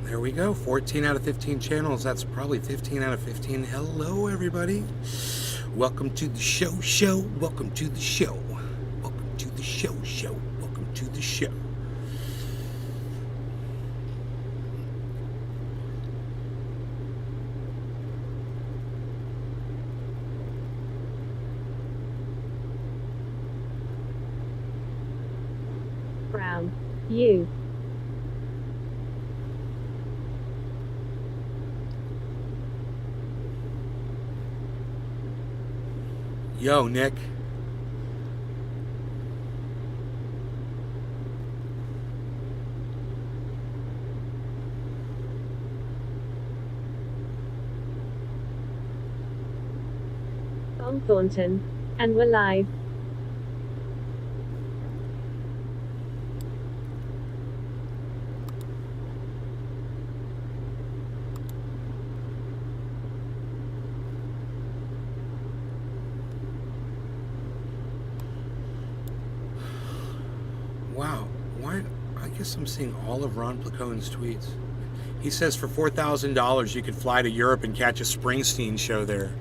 There we go. 14 out of 15 channels. That's probably 15 out of 15. Hello, everybody. Welcome to the show. Welcome to the show. Welcome to the show. Welcome to the show. Brown. You. Yo, Nick. Tom Thornton. And we're live. Wow. Why? I guess I'm seeing all of Ron Placone's tweets. He says for $4,000 you could fly to Europe and catch a Springsteen show there.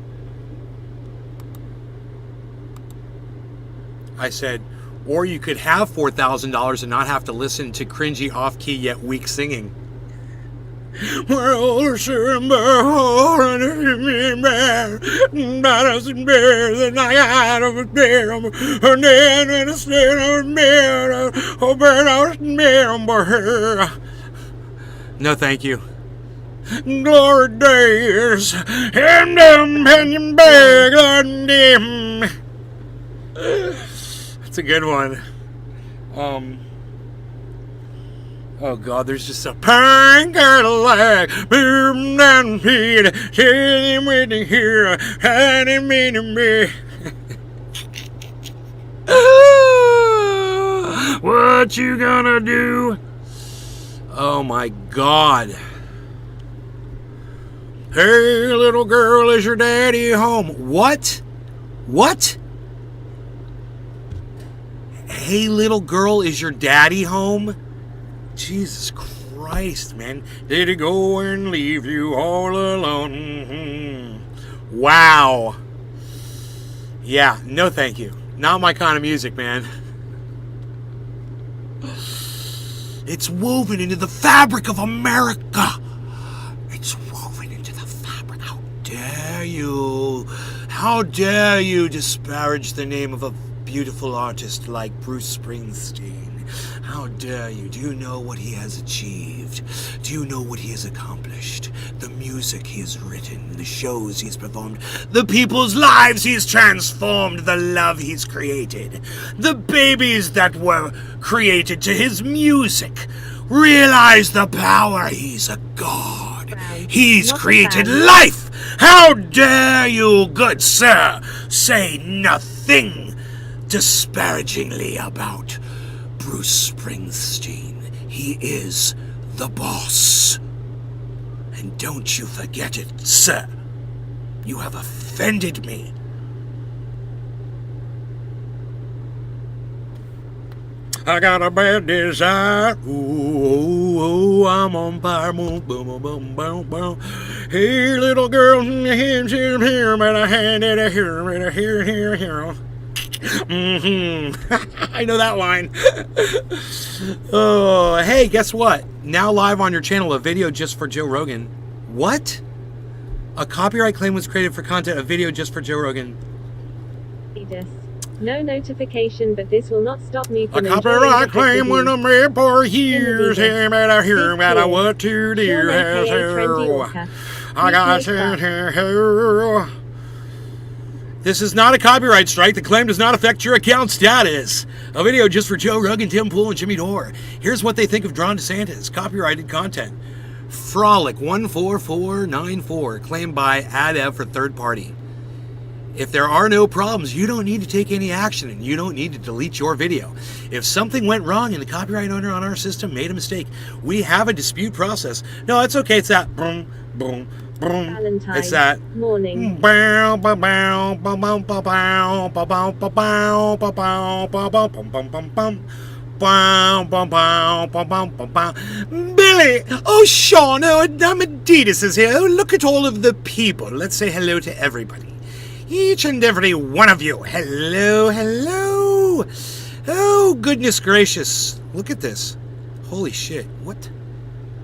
I said, or you could have $4,000 and not have to listen to cringy, off-key, yet weak singing. Well, no, thank you. Glory days and them penny bag on them. That's a good one. Oh God, there's just a pine Cadillac, boom down feet, chilling with the hero, hiding me to me. What you gonna do? Oh my God. Hey, little girl, is your daddy home? What? What? Hey, little girl, is your daddy home? Jesus Christ, man. Did he go and leave you all alone? Mm-hmm. Wow. Yeah, no thank you. Not my kind of music, man. It's woven into the fabric of America. It's woven into the fabric. How dare you? How dare you disparage the name of a beautiful artist like Bruce Springsteen? How dare you? Do you know what he has achieved? Do you know what he has accomplished? The music he has written, the shows he's performed, the people's lives he's transformed, the love he's created, the babies that were created to his music. Realize the power. He's a god. He's created life. How dare you, good sir, say nothing disparagingly about Bruce Springsteen. He is the boss. And don't you forget it, sir. You have offended me. I got a bad desire. Ooh, I'm on fire. Boom, boom, boom, boom, boom. Hey, little girl, here, but I had it here. Mm-hmm. I know that line. Oh, hey, guess what? Now live on your channel, a video just for Joe Rogan. What? A copyright claim was created for content, a video just for Joe Rogan. No notification, but this will not stop me from a copyright claim when I'm here for years. Here, what to do. I got to. This is not a copyright strike. The claim does not affect your account status. A video just for Joe Rogan, Tim Pool, and Jimmy Dore. Here's what they think of Ron DeSantis. Copyrighted content. Frolic 14494, claimed by AdEv for third party. If there are no problems, you don't need to take any action and you don't need to delete your video. If something went wrong and the copyright owner on our system made a mistake, we have a dispute process. No, it's okay. It's that. Boom, boom. Valentine's it's that morning. Billy! Oh, Sean! Oh, Adidas is here. Oh, look at all of the people. Let's say hello to everybody. Each and every one of you. Hello, hello. Oh, goodness gracious. Look at this. Holy shit. What?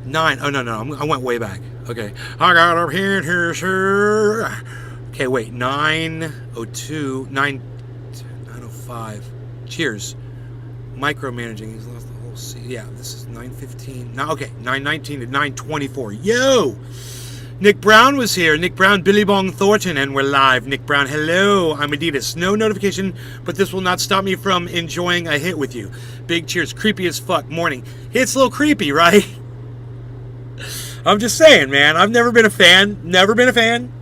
9. Oh, no. I went way back. Okay. I got up here, sir. Okay, wait. 9:02. 9:05. Cheers. Micromanaging. He's lost the whole yeah, this is 9:15. No, okay. 9:19 to 9:24. Yo! Nick Brown was here. Nick Brown, Billy Bong Thornton, and we're live. Nick Brown, hello. I'm Adidas. No notification, but this will not stop me from enjoying a hit with you. Big cheers. Creepy as fuck. Morning. It's a little creepy, right? I'm just saying, man. I've never been a fan. Never been a fan.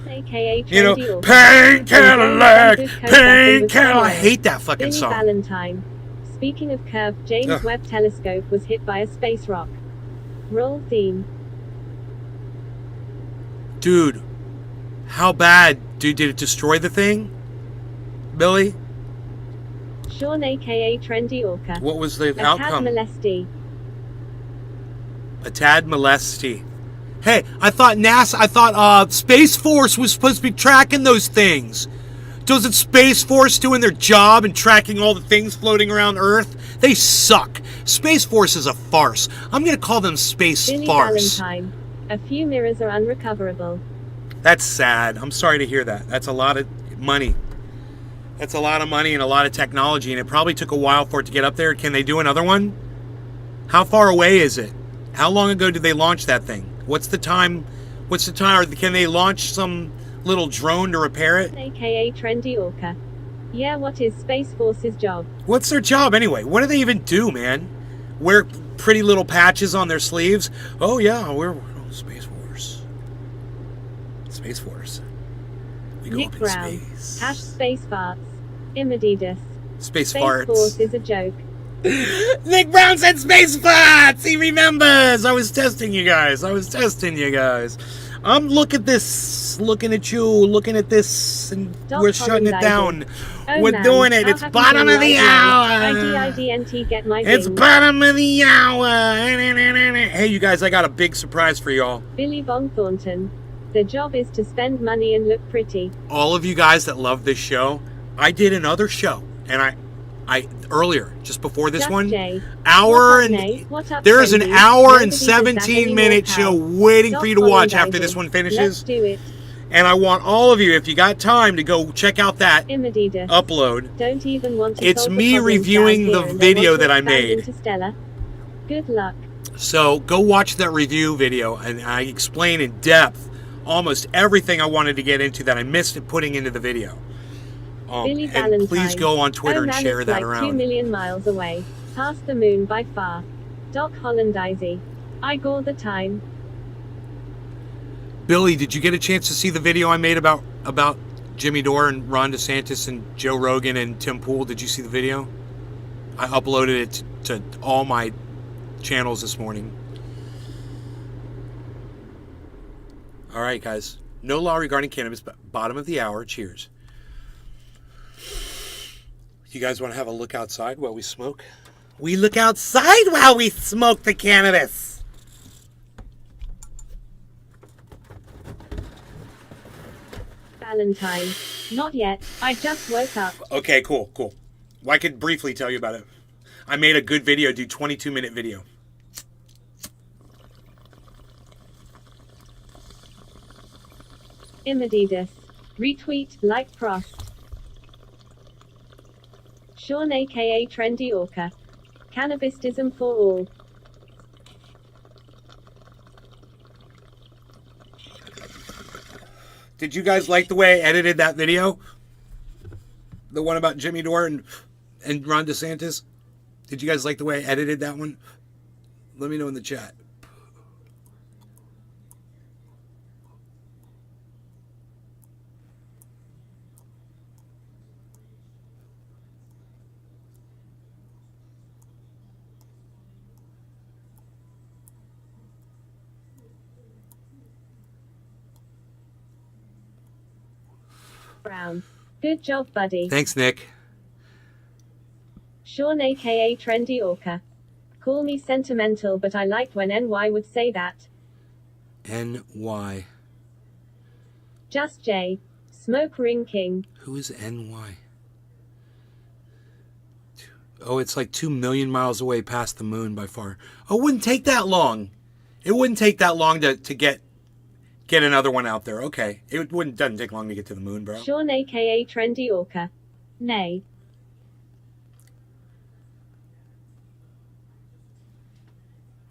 AKA You know, Trendy Pain Author. Cadillac, James Pain was Cadillac. I famous. hate that fucking Billy song. Valentine. Speaking of curved, James Ugh. Webb Telescope was hit by a space rock. Roll theme. Dude, how bad? Dude, did it destroy the thing? Billy? Sean aka Trendy Orca. What was the A tad outcome? molesty. A tad molesty. Hey, I thought Space Force was supposed to be tracking those things. Doesn't Space Force doing their job and tracking all the things floating around Earth? They suck. Space Force is a farce. I'm gonna call them Space Billy Farce. Valentine. A few mirrors are unrecoverable. That's sad. I'm sorry to hear that. That's a lot of money. That's a lot of money and a lot of technology, and it probably took a while for it to get up there. Can they do another one? How far away is it? How long ago did they launch that thing? What's the time? Or can they launch some little drone to repair it? AKA Trendy Orca. Yeah, what is Space Force's job? What's their job anyway? What do they even do, man? Wear pretty little patches on their sleeves? Oh yeah, we're Space Force. Space Force. We go Nick up in Brown. space. Hash Space Farts. Imadidas. Space Space farts. Force is a joke. Nick Brown said space farts. He remembers. I was testing you guys. I'm looking at you, looking at this, and Dog we're shutting it down. Oh, We're man. doing it. How It's happy bottom you of the are now. hour. IDIDNT get my It's ding. bottom of the hour. Hey, you guys, I got a big surprise for y'all. Billy Von Thornton. The job is to spend money and look pretty. All of you guys that love this show, I did another show, and I earlier, just before this Just one, Jay. hour What up, and Nate? What up, there's an Trendy? hour Nobody and does that 17-minute show anymore, pal. waiting Stop for you to watch after apologizing. this one Let's finishes. do it. And I want all of you, if you got time, to go check out that Imadidas. upload. Don't even want to It's solve the me problems reviewing down the here and they video want to that I expand made. Interstellar. Good luck. So go watch that review video, and I explain in depth almost everything I wanted to get into that I missed it putting into the video. Billy And Valentine. please go on Twitter Oh, and man, share it's that like 2 around. million miles away. Past the moon by far. Doc Hollandizy. I go all the time. Billy, did you get a chance to see the video I made about Jimmy Dore and Ron DeSantis and Joe Rogan and Tim Pool? Did you see the video? I uploaded it to all my channels this morning. All right, guys. No law regarding cannabis, but bottom of the hour. Cheers. You guys want to have a look outside while we smoke? We look outside while we smoke the cannabis. Valentine. Not yet. I just woke up. Okay, cool. Well, I could briefly tell you about it. I made a good video, 22-minute video. Imadidas. Retweet, like Prost. Sean aka Trendy Orca. Cannabistism for all. Did you guys like the way I edited that video? The one about Jimmy Dore and Ron DeSantis? Did you guys like the way I edited that one? Let me know in the chat. Brown. Good job, buddy. Thanks, Nick. Sean aka Trendy Orca. Call me sentimental, but I liked when NY would say that. NY. Just J. Smoke Ring King. Who is NY? Oh, it's like 2 million miles away past the moon by far. Oh, it wouldn't take that long. It wouldn't take that long to get another one out there. Okay. Doesn't take long to get to the moon, bro. Sean aka Trendy Orca. Nay.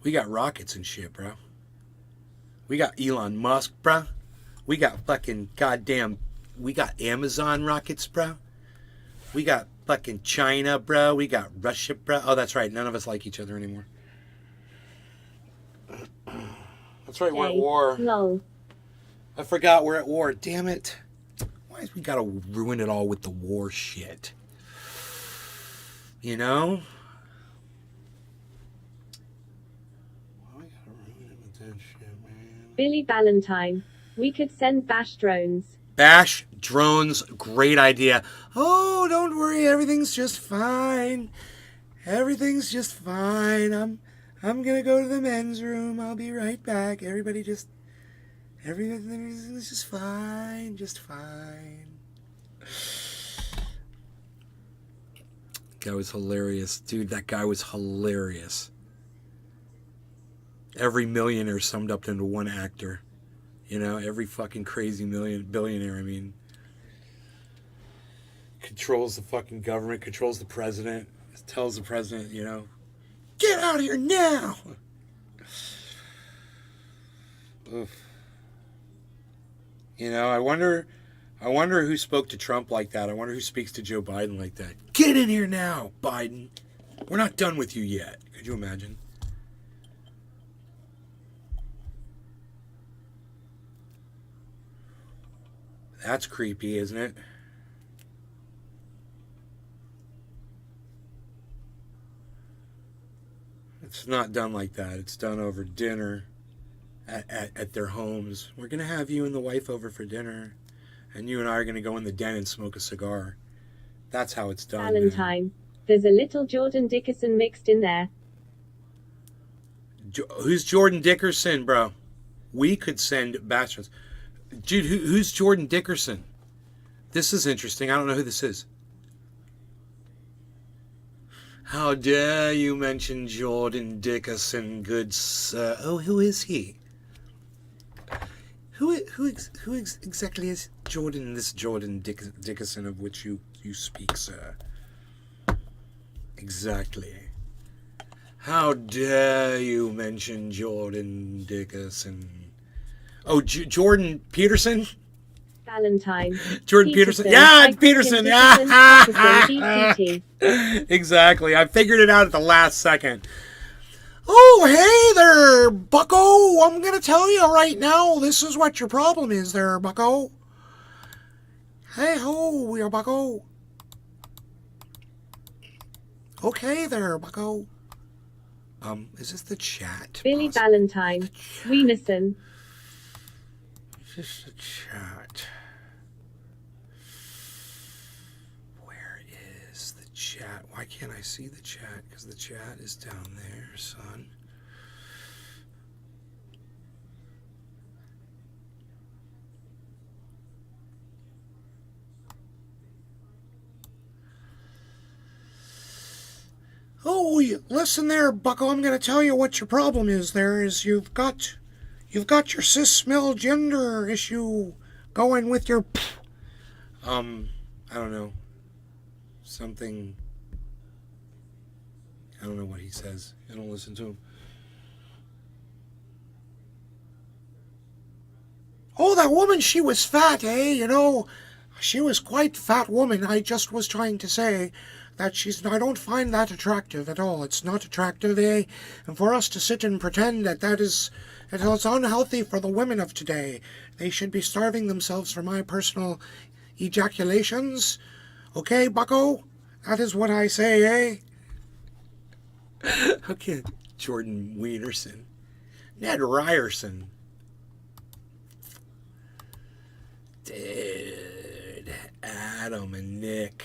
We got rockets and shit, bro. We got Elon Musk, bro. We got fucking goddamn... We got Amazon rockets, bro. We got fucking China, bro. We got Russia, bro. Oh, that's right. None of us like each other anymore. That's right. We're at war. Lol. I forgot we're at war. Damn it. Why is we gotta ruin it all with the war shit? You know? Why we gotta ruin it with that shit, man? Billy Valentine. We could send bash drones. Bash drones, great idea. Oh, don't worry, everything's just fine. Everything's just fine. I'm gonna go to the men's room. I'll be right back. Everything's just fine, just fine. That was hilarious. Dude, that guy was hilarious. Every millionaire summed up into one actor. You know, every fucking crazy billionaire, I mean, controls the fucking government, controls the president, tells the president, you know, get out of here now! Oof. You know, I wonder who spoke to Trump like that. I wonder who speaks to Joe Biden like that. Get in here now, Biden. We're not done with you yet. Could you imagine? That's creepy, isn't it? It's not done like that. It's done over dinner at their homes. We're going to have you and the wife over for dinner, and you and I are going to go in the den and smoke a cigar. That's how it's done. Valentine. Man. There's a little Jordan Dickerson mixed in there. Who's Jordan Dickerson, bro? We could send bastards. Dude, who's Jordan Dickerson? This is interesting. I don't know who this is. How dare you mention Jordan Dickerson, good sir? Oh, who is he? Who exactly is Jordan? This Jordan Dickerson of which you speak, sir? Exactly. How dare you mention Jordan Dickerson? Oh, Jordan Peterson? Valentine. Jordan Peterson. Yeah, it's Peterson. Exactly. I figured it out at the last second. Oh, hey there, bucko. I'm going to tell you right now, this is what your problem is there, bucko. Hey ho, you bucko. Okay there, bucko. Is this the chat? Billy Valentine. Wienerson. Is this the chat? Where is the chat? Why can't I see the chat? Because the chat is down there, son. Oh, listen there, bucko. I'm going to tell you what your problem is there is you've got your cis male gender issue going with your I don't know. Something. I don't know what he says. I don't listen to him. Oh, that woman, she was fat, eh? You know, she was quite fat woman. I just was trying to say that I don't find that attractive at all. It's not attractive, eh? And for us to sit and pretend it's unhealthy for the women of today. They should be starving themselves for my personal ejaculations. Okay, bucko? That is what I say, eh? Okay, Jordan Wienerson. Ned Ryerson. Dude, Adam and Nick.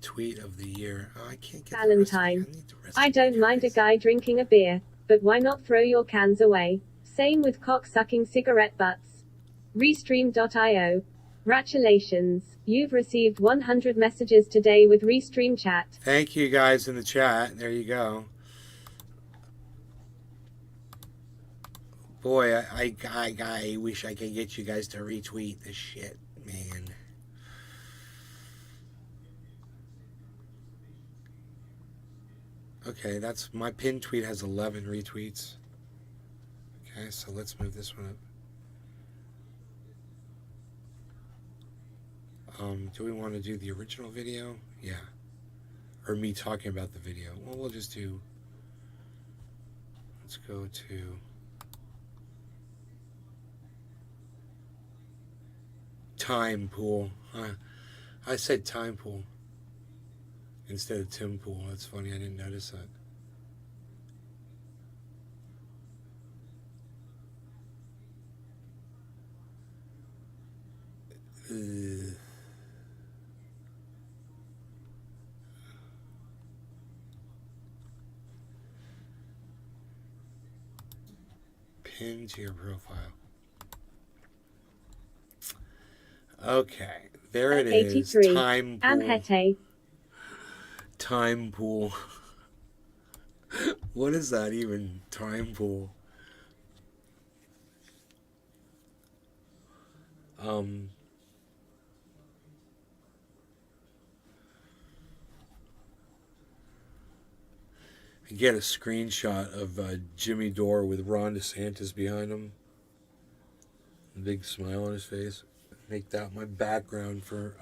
tweet of the year. Oh, I can't get Valentine. The rest of the, I don't mind a guy drinking a beer, but why not throw your cans away? Same with cock-sucking cigarette butts. Restream.io. Congratulations, you've received 100 messages today with Restream Chat. Thank you guys in the chat. There you go. Boy, I wish I could get you guys to retweet this shit, man. Okay, that's my pinned tweet has 11 retweets. Okay, so let's move this one up. Do we want to do the original video? Yeah. Or me talking about the video? Well, we'll just do... Let's go to... Time pool. I said time pool instead of Tim pool. That's funny. I didn't notice that. Pin to your profile. Okay, there it is. 83. Time pool. Amhete. Time pool. What is that even? Time pool. Get a screenshot of Jimmy Dore with Ron DeSantis behind him. A big smile on his face. Make that my background for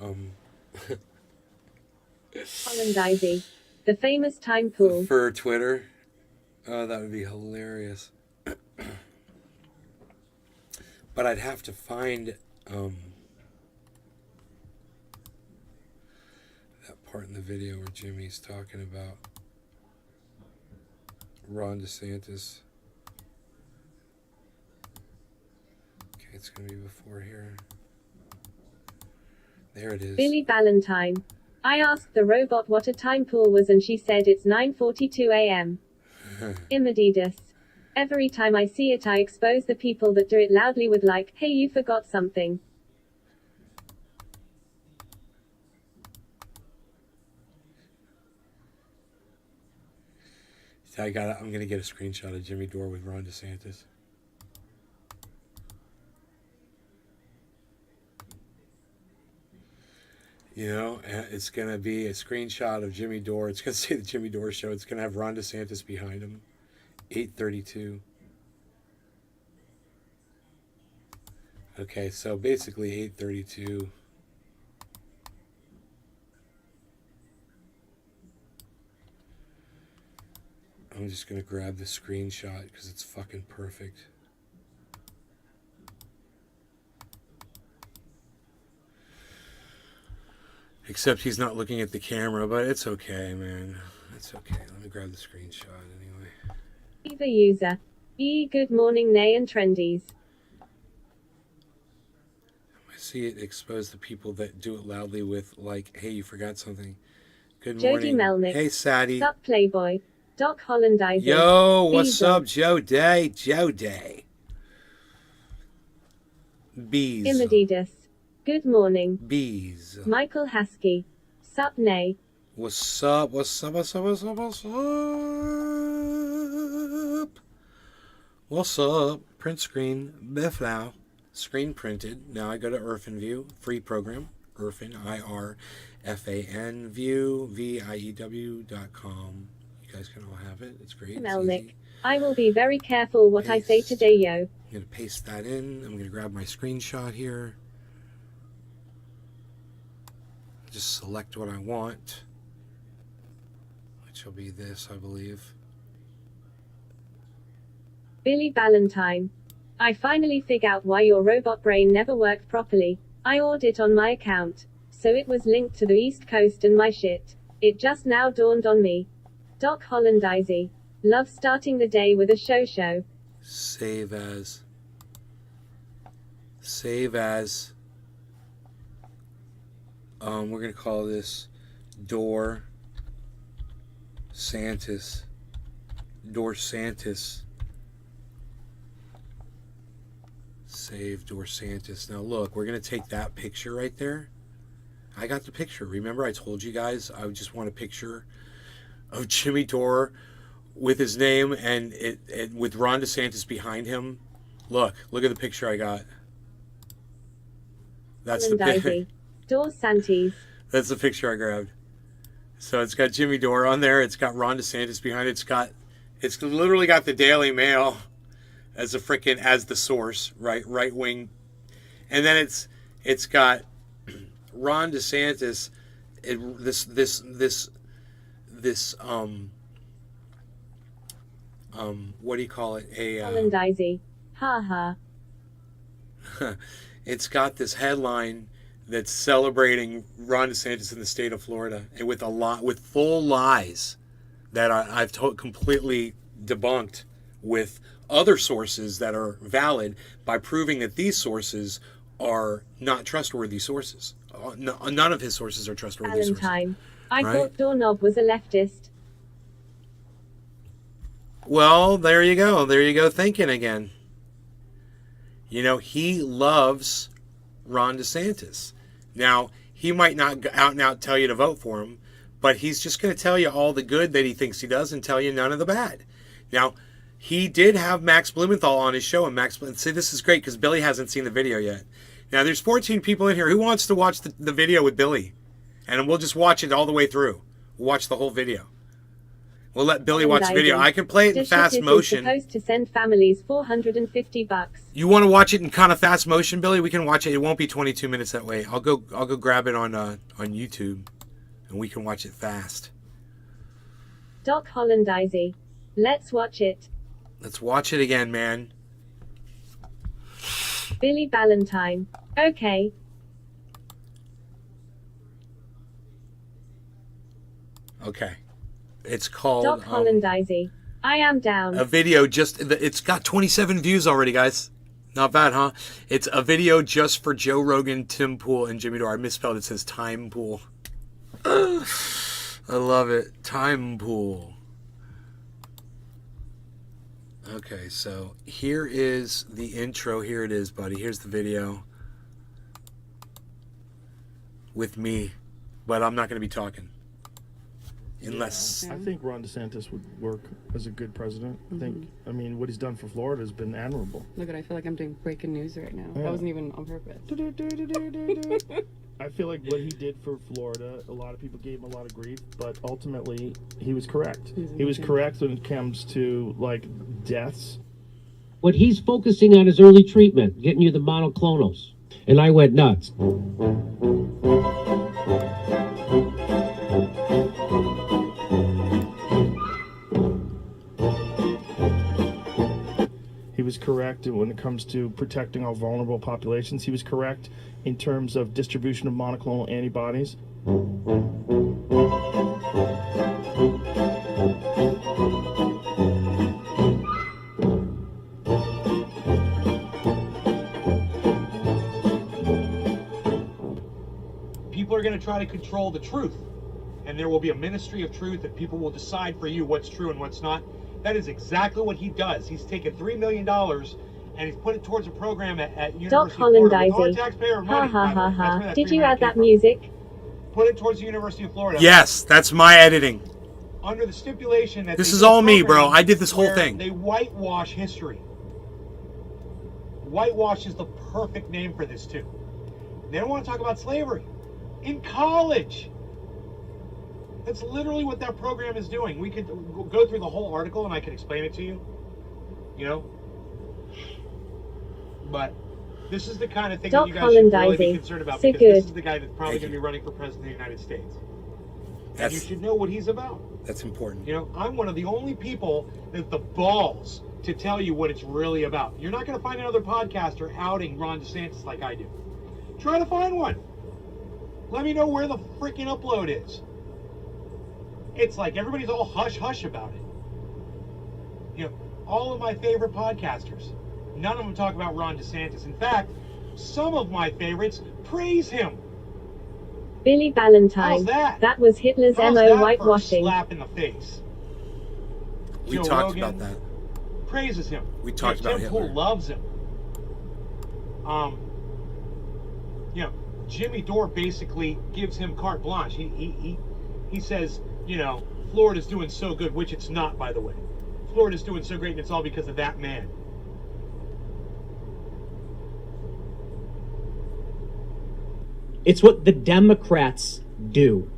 Hollandaise. The famous time pool. For Twitter. Oh, that would be hilarious. But I'd have to find that part in the video where Jimmy's talking about Ron DeSantis. Okay, it's going to be before here. There it is. Billy Valentine. I asked the robot what a time pool was and she said it's 9:42 a.m. Immeditus. Every time I see it I expose the people that do it loudly with like, hey you forgot something. I'm going to get a screenshot of Jimmy Dore with Ron DeSantis. You know, it's going to be a screenshot of Jimmy Dore. It's going to say the Jimmy Dore Show. It's going to have Ron DeSantis behind him. 8:32. Okay, so basically 8:32. I'm just going to grab the screenshot because it's fucking perfect. Except he's not looking at the camera, but it's okay, man. It's okay. Let me grab the screenshot anyway. Either user. Good morning, Nay and Trendies. I see it expose the people that do it loudly with, like, hey, you forgot something. Good Jody morning. Melnick. Hey, Sadie. Sup, Playboy. Doc Hollandaise. Yo, what's Beazel. up, Joe Day? Joe Day. Bees. Immeditus. Good morning. Bees. Michael Haskey. Sup, Nay. What's up? What's up? What's up? What's up? What's up? What's up? Print screen. Beflau. Screen printed. Now I go to Irfan View. Free program. Irfan. IRFAN View. VIEW.com. You guys can all have it. It's great. It's Melnick. easy. I will be very careful what I say Paste. today, yo. I'm going to paste that in. I'm going to grab my screenshot here. Just select what I want, which will be this, I believe. Billy Valentine. I finally figured out why your robot brain never worked properly. I ordered it on my account, so it was linked to the East Coast and my shit. It just now dawned on me. Doc Hollandaise. Love starting the day with a show. Save as. Save as. We're going to call this DeSantis. Save DeSantis. Now look, we're going to take that picture right there. I got the picture. Remember I told you guys I just want a picture of Jimmy Dore with his name and it with Ron DeSantis behind him. Look at the picture I got. That's the picture. DeSantis. That's the picture I grabbed. So it's got Jimmy Dore on there. It's got Ron DeSantis behind it. It's literally got the Daily Mail as the source, right wing, and then it's got Ron DeSantis. This what do you call it? Hollandaise. Ha ha. It's got this headline that's celebrating Ron DeSantis in the state of Florida, and with full lies that I've completely debunked with other sources that are valid by proving that these sources are not trustworthy sources. None of his sources are trustworthy sources. I thought Doorknob was a leftist. Well, there you go. There you go thinking again. You know, he loves Ron DeSantis. Now, he might not out and out tell you to vote for him, but he's just going to tell you all the good that he thinks he does and tell you none of the bad. Now, he did have Max Blumenthal on his show, and see, this is great because Billy hasn't seen the video yet. Now, there's 14 people in here. Who wants to watch the video with Billy? And we'll just watch it all the way through. We'll watch the whole video. We'll let Billy watch the video. I can play it in fast motion. Supposed to send families $450. You want to watch it in kind of fast motion, Billy? We can watch it. It won't be 22 minutes that way. I'll go grab it on YouTube, and we can watch it fast. Doc Hollandaise. Let's watch it. Let's watch it again, man. Billy Ballantyne. Okay. Okay. It's called Doc Hollandaise. I am down. A video it's got 27 views already, guys. Not bad, huh? It's a video just for Joe Rogan, Tim Pool, and Jimmy Dore. I misspelled it. It says Time Pool. I love it. Time Pool. Okay, so here is the intro. Here it is, buddy. Here's the video with me, but I'm not going to be talking unless... I think Ron DeSantis would work as a good president. I mean, what he's done for Florida has been admirable. Look, I feel like I'm doing breaking news right now. Yeah. That wasn't even on purpose. I feel like what he did for Florida, a lot of people gave him a lot of grief, but ultimately he was correct. He was correct when it comes to, like, deaths. What he's focusing on is early treatment, getting you the monoclonals. And I went nuts. He was correct when it comes to protecting our vulnerable populations. He was correct in terms of distribution of monoclonal antibodies. People are going to try to control the truth, and there will be a ministry of truth, and people will decide for you what's true and what's not. That is exactly what he does. He's taken $3 million and he's put it towards a program at University Doc of Florida with our Hollandaise. taxpayer Ha money. ha ha That's where ha. that Did $3 you million add that came from. music? Put it towards the University of Florida. Yes, that's my editing. Under the stipulation that This they is do a all me, bro. program I did this whole where thing. They whitewash history. Whitewash is the perfect name for this too. They don't want to talk about slavery in college. That's literally what that program is doing. We could go through the whole article and I could explain it to you, you know. But this is the kind of thing that Doc you guys should really be Hollandaise. concerned about, So because this good. is the guy that's probably Thank going to you. be running for president of the United States. And That's- you should know what he's about. That's important. You know, I'm one of the only people that have the balls to tell you what it's really about. You're not going to find another podcaster outing Ron DeSantis like I do. Try to find one. Let me know where the freaking upload is. It's like everybody's all hush-hush about it. You know, all of my favorite podcasters, none of them talk about Ron DeSantis. In fact, some of my favorites praise him. Billy Ballantyne. How's that? was Hitler's How's MO that for a whitewashing. slap in the face? We Joe talked Rogan about that. Praises him. We talked about Tim Pool Hitler. loves him. You know, Jimmy Dore basically gives him carte blanche. He says, you know, Florida's doing so good, which it's not, by the way. Florida's doing so great, and it's all because of that man. It's what the Democrats do.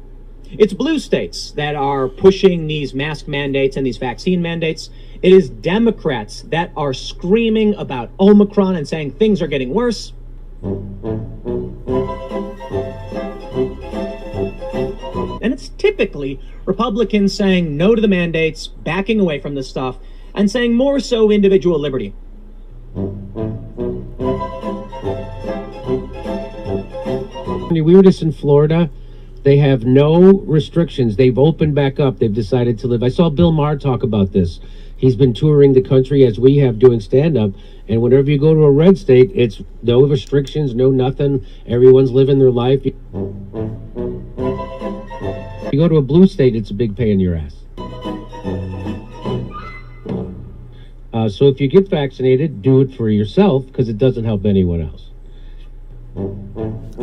It's blue states that are pushing these mask mandates and these vaccine mandates. It is Democrats that are screaming about Omicron and saying things are getting worse. And it's typically Republicans saying no to the mandates, backing away from this stuff, and saying more so individual liberty. The weirdest in Florida, they have no restrictions. They've opened back up. They've decided to live. I saw Bill Maher talk about this. He's been touring the country as we have doing stand-up. And whenever you go to a red state, it's no restrictions, no nothing. Everyone's living their life. You go to a blue state, it's a big pain in your ass. So if you get vaccinated, do it for yourself because it doesn't help anyone else.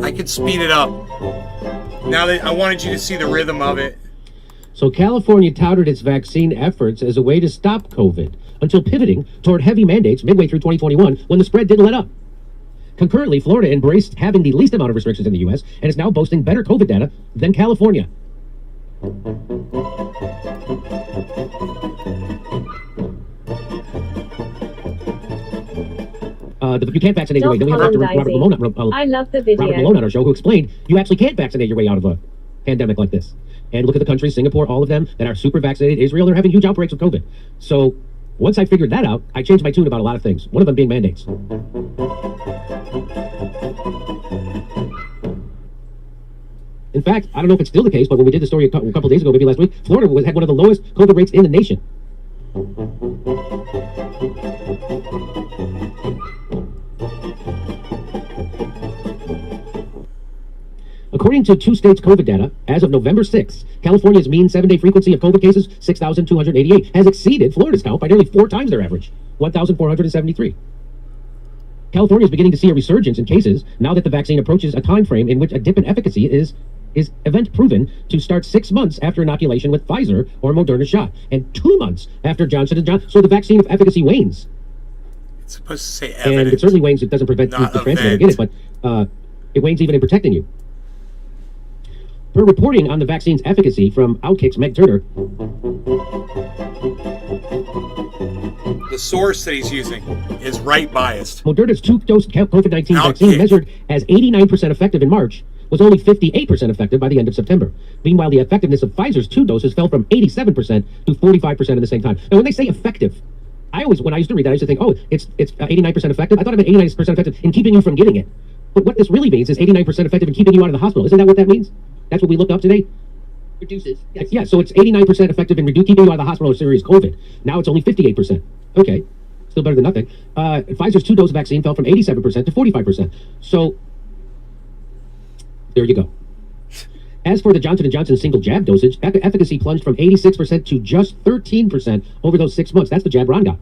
I could speed it up. Now that I wanted you to see the rhythm of it. So California touted its vaccine efforts as a way to stop COVID until pivoting toward heavy mandates midway through 2021 when the spread didn't let up. Concurrently, Florida embraced having the least amount of restrictions in the U.S. and is now boasting better COVID data than California. You can't vaccinate your way. Then we have Dr. Robert Malone, I love the video. Robert Malone on our show who explained you actually can't vaccinate your way out of a pandemic like this. And look at the countries, Singapore, all of them that are super vaccinated. Israel, they're having huge outbreaks of COVID. So once I figured that out, I changed my tune about a lot of things. One of them being mandates. In fact, I don't know if it's still the case, but when we did the story a couple days ago, maybe last week, Florida had one of the lowest COVID rates in the nation. According to two states' COVID data, as of November 6th, California's mean 7-day frequency of COVID cases, 6,288, has exceeded Florida's count by nearly 4 times their average, 1,473. California is beginning to see a resurgence in cases now that the vaccine approaches a time frame in which a dip in efficacy is event proven to start 6 months after inoculation with Pfizer or Moderna shot, and 2 months after Johnson & Johnson. So the vaccine efficacy wanes. It's supposed to say evidence. And it certainly wanes. It doesn't prevent the transmitter get it, but it wanes even in protecting you. Per reporting on the vaccine's efficacy from Outkick's Meg Turner, the source that he's using is right biased. Moderna's 2-dose COVID-19 Outkick. vaccine, measured as 89% effective in March, was only 58% effective by the end of September. Meanwhile, the effectiveness of Pfizer's 2 doses fell from 87% to 45% in the same time. Now, when they say effective, when I used to read that, I used to think, oh, it's 89% effective. I thought it meant 89% effective in keeping you from getting it. But what this really means is 89% effective in keeping you out of the hospital. Isn't that what that means? That's what we looked up today? Reduces. Yes. Yeah, so it's 89% effective in keeping you out of the hospital with serious COVID. Now it's only 58%. Okay, still better than nothing. Pfizer's 2-dose vaccine fell from 87% to 45%. So, there you go. As for the Johnson & Johnson single jab dosage, efficacy plunged from 86% to just 13% over those 6 months. That's the jab Ron got.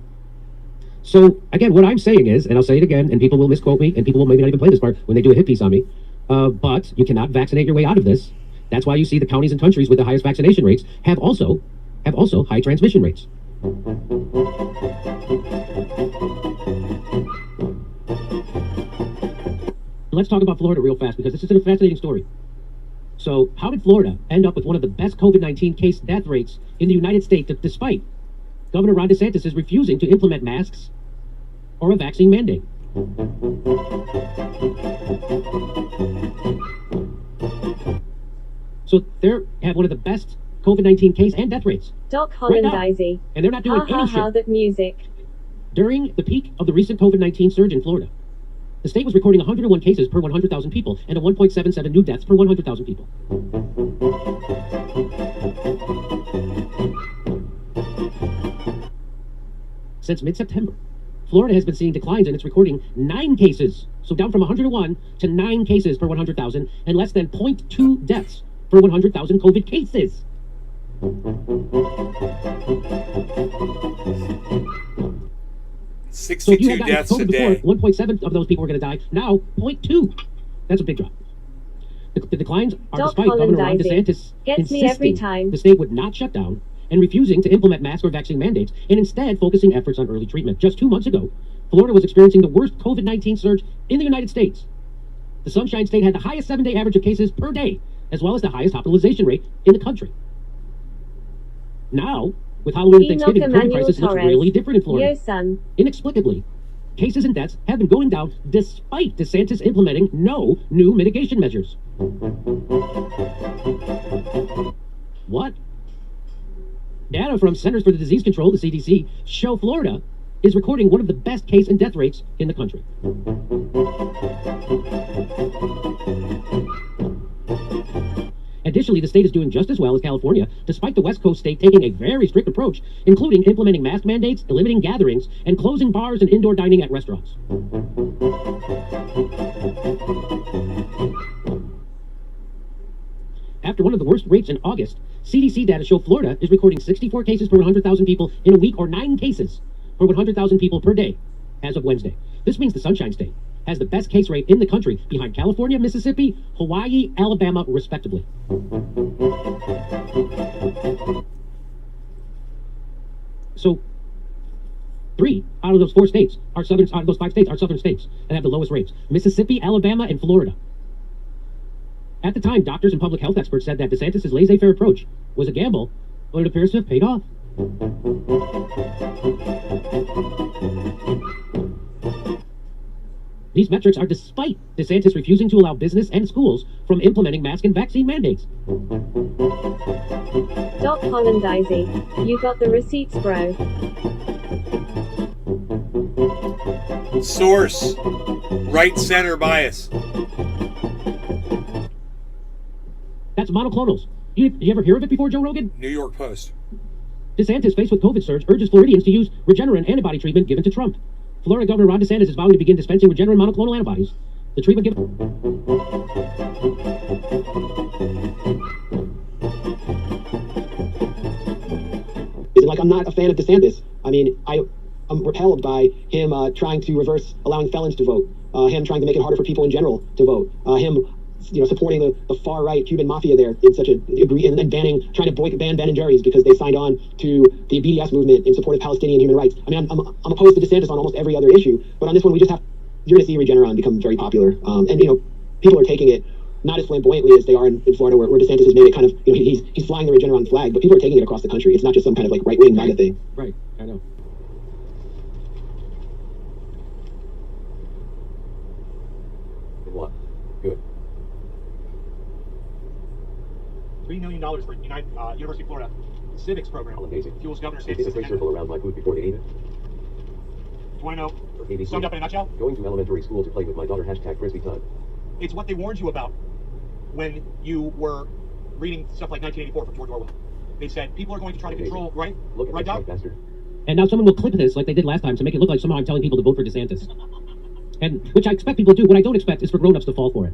So, again, what I'm saying is, and I'll say it again, and people will misquote me, and people will maybe not even play this part when they do a hit piece on me, but you cannot vaccinate your way out of this. That's why you see the counties and countries with the highest vaccination rates have also high transmission rates. Let's talk about Florida real fast because this is a fascinating story. So, how did Florida end up with one of the best COVID-19 case death rates in the United States despite Governor Ron DeSantis is refusing to implement masks or a vaccine mandate? So they have one of the best COVID-19 case and death rates. Doc Hollandizy. And they're not doing any shit. That music. During the peak of the recent COVID-19 surge in Florida, the state was recording 101 cases per 100,000 people and a 1.77 new deaths per 100,000 people. Since mid-September, Florida has been seeing declines and it's recording 9 cases. So down from 101 to 9 cases per 100,000 and less than 0.2 deaths per 100,000 COVID cases. So if you 62 had gotten deaths a COVID day. before, 1.7 of those people were going to die. Now, 0.2. That's a big drop. The declines are Doc despite Governor Ron Hollandizing. DeSantis Gets me every insisting time. the state would not shut down and refusing to implement mask or vaccine mandates and instead focusing efforts on early treatment. Just 2 months ago, Florida was experiencing the worst COVID-19 surge in the United States. The Sunshine State had the highest 7-day average of cases per day, as well as the highest hospitalization rate in the country. Now, with Halloween and Enoch Thanksgiving, the COVID Emmanuel crisis looks Torres. really different in Florida. Yo, son. Inexplicably, Cases and deaths have been going down despite DeSantis implementing no new mitigation measures. What? Data from Centers for the Disease Control, the CDC, show Florida is recording one of the best case and death rates in the country. Additionally, the state is doing just as well as California, despite the West Coast state taking a very strict approach, including implementing mask mandates, limiting gatherings, and closing bars and indoor dining at restaurants. After one of the worst rates in August, CDC data show Florida is recording 64 cases per 100,000 people in a week, or 9 cases per 100,000 people per day as of Wednesday. This means the Sunshine State has the best case rate in the country, behind California, Mississippi, Hawaii, Alabama, respectively. So, 3 out of those 4 states are southern. Out of those 5 states are southern states that have the lowest rates: Mississippi, Alabama, and Florida. At the time, doctors and public health experts said that DeSantis' laissez-faire approach was a gamble, but it appears to have paid off. These metrics are despite DeSantis refusing to allow business and schools from implementing mask and vaccine mandates. Doc Hollandizing. You got the receipts, bro. Source. Right center bias. That's monoclonals. You ever hear of it before, Joe Rogan? New York Post. DeSantis, faced with COVID surge, urges Floridians to use Regeneron antibody treatment given to Trump. Florida Governor Ron DeSantis is vowing to begin dispensing Regeneron monoclonal antibodies. The treatment given... Isn't like I'm not a fan of DeSantis. I mean, I'm repelled by him trying to reverse allowing felons to vote, him trying to make it harder for people in general to vote, him supporting the far-right Cuban mafia there in such a degree, and trying to ban Ben and Jerry's because they signed on to the BDS movement in support of Palestinian human rights. I mean, I'm opposed to DeSantis on almost every other issue, but on this one, you're going to see Regeneron become very popular. And people are taking it not as flamboyantly as they are in Florida, where DeSantis has made it kind of, he's flying the Regeneron flag, but people are taking it across the country. It's not just some kind of like right-wing MAGA thing. Right, I know. What? Good. $3 million for University of Florida civics program. Amazing. Fuels Governor They did a Sanders' big circle around my food before they ate it. Do you want to know? ABC. Summed up in a nutshell? Going to elementary school to play with my daughter, #Frisbee time. It's what they warned you about when you were reading stuff like 1984 from George Orwell. They said people are going to try to control, right? Look at right, Doc? bastard. And now someone will clip this like they did last time to make it look like somehow I'm telling people to vote for DeSantis. And which I expect people to do. What I don't expect is for grown-ups to fall for it.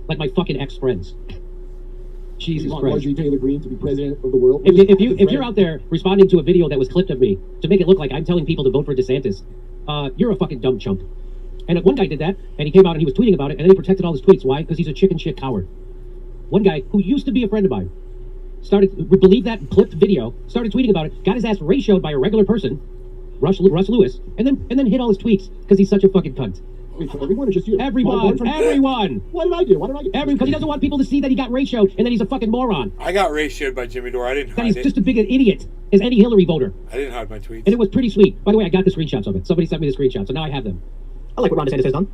Like my fucking ex-friends. Jesus Christ. Marjorie Taylor Greene to be president of the world. If you're out there responding to a video that was clipped of me to make it look like I'm telling people to vote for DeSantis, you're a fucking dumb chump. And one guy did that, and he came out and he was tweeting about it, and then he protected all his tweets. Why? Because he's a chicken shit coward. One guy who used to be a friend of mine believed that clipped video, started tweeting about it, got his ass ratioed by a regular person, Russ Lewis, and then hit all his tweets because he's such a fucking cunt. Wait, for everyone or just you? Everyone! What did I do? Because he doesn't want people to see that he got ratioed and then he's a fucking moron. I got ratioed by Jimmy Dore. I didn't That hide he's it. just as big an idiot as any Hillary voter. I didn't hide my tweets. And it was pretty sweet. By the way, I got the screenshots of it. Somebody sent me the screenshots, so now I have them. I like what Ron DeSantis has done,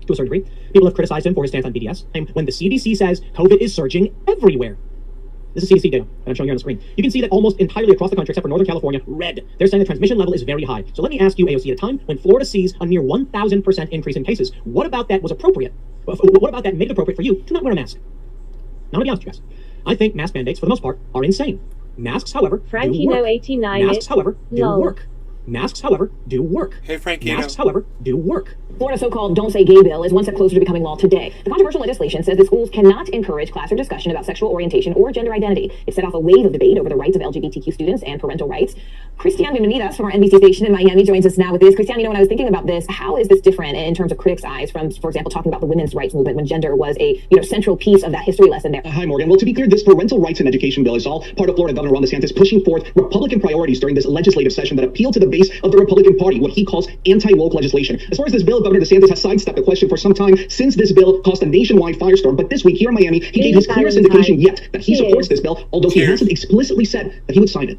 to a certain degree. People have criticized him for his stance on BDS, and when the CDC says COVID is surging everywhere. This is CDC data that I'm showing here on the screen. You can see that almost entirely across the country, except for Northern California, red. They're saying the transmission level is very high. So let me ask you, AOC, at a time when Florida sees a near 1,000% increase in cases, what about that was appropriate? What about that made it appropriate for you to not wear a mask? Now, let me be honest with you guys. I think mask mandates, for the most part, are insane. Masks, however, Frankie do work. No 89. Masks, however, do Lol. work. Masks, however, do work. Hey, Frankino. Masks, however, do work. Florida's so-called Don't Say Gay bill is one step closer to becoming law today. The controversial legislation says that schools cannot encourage class or discussion about sexual orientation or gender identity. It set off a wave of debate over the rights of LGBTQ students and parental rights. Cristian Bienvenidas from our NBC station in Miami joins us now with this. Cristian, when I was thinking about this, how is this different in terms of critics' eyes from, for example, talking about the women's rights movement when gender was a central piece of that history lesson there? Hi, Morgan. Well, to be clear, this parental rights and education bill is all part of Florida Governor Ron DeSantis pushing forth Republican priorities during this legislative session that appeal to the base of the Republican Party, what he calls anti-woke legislation. As far as this bill, Governor DeSantis has sidestepped the question for some time since this bill caused a nationwide firestorm. But this week here in Miami, he gave his clearest indication yet that he supports this bill, although he hasn't explicitly said that he would sign it.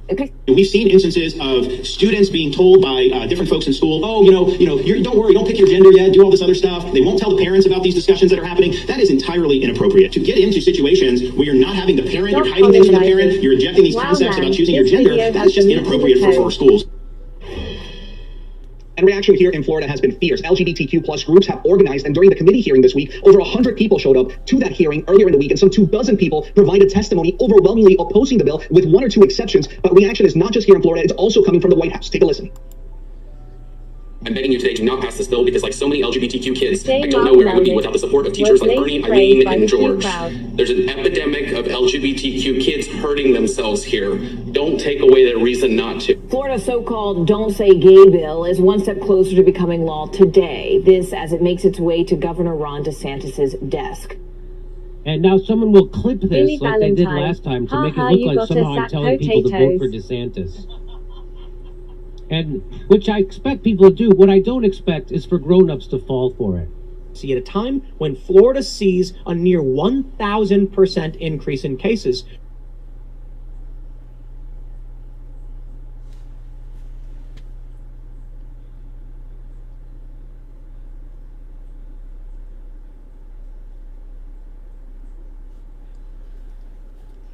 Okay. We've seen instances of students being told by different folks in school, oh, don't worry, don't pick your gender yet, do all this other stuff. They won't tell the parents about these discussions that are happening. That is entirely inappropriate. To get into situations where you're not having the parent, you're hiding things from the parent, you're injecting these concepts about choosing your gender, that is just inappropriate for schools. And reaction here in Florida has been fierce. LGBTQ plus groups have organized, and during the committee hearing this week, over 100 people showed up to that hearing earlier in the week, and some 24 people provided testimony overwhelmingly opposing the bill, with one or two exceptions. But reaction is not just here in Florida, it's also coming from the White House. Take a listen. I'm begging you today to not pass this bill because, like so many LGBTQ kids, I don't know where I would be without the support of teachers like Bernie, Eileen, and George. There's an epidemic of LGBTQ kids hurting themselves here. Don't take away their reason not to. Florida's so-called Don't Say Gay bill is one step closer to becoming law today. This as it makes its way to Governor Ron DeSantis' desk. And now someone will clip this Billy like they did Valentine. last time to Ha make it ha, look you like got somehow us I'm at telling people to vote for potatoes. DeSantis. And which I expect people to do. What I don't expect is for grown-ups to fall for it. See, at a time when Florida sees a near 1,000% increase in cases,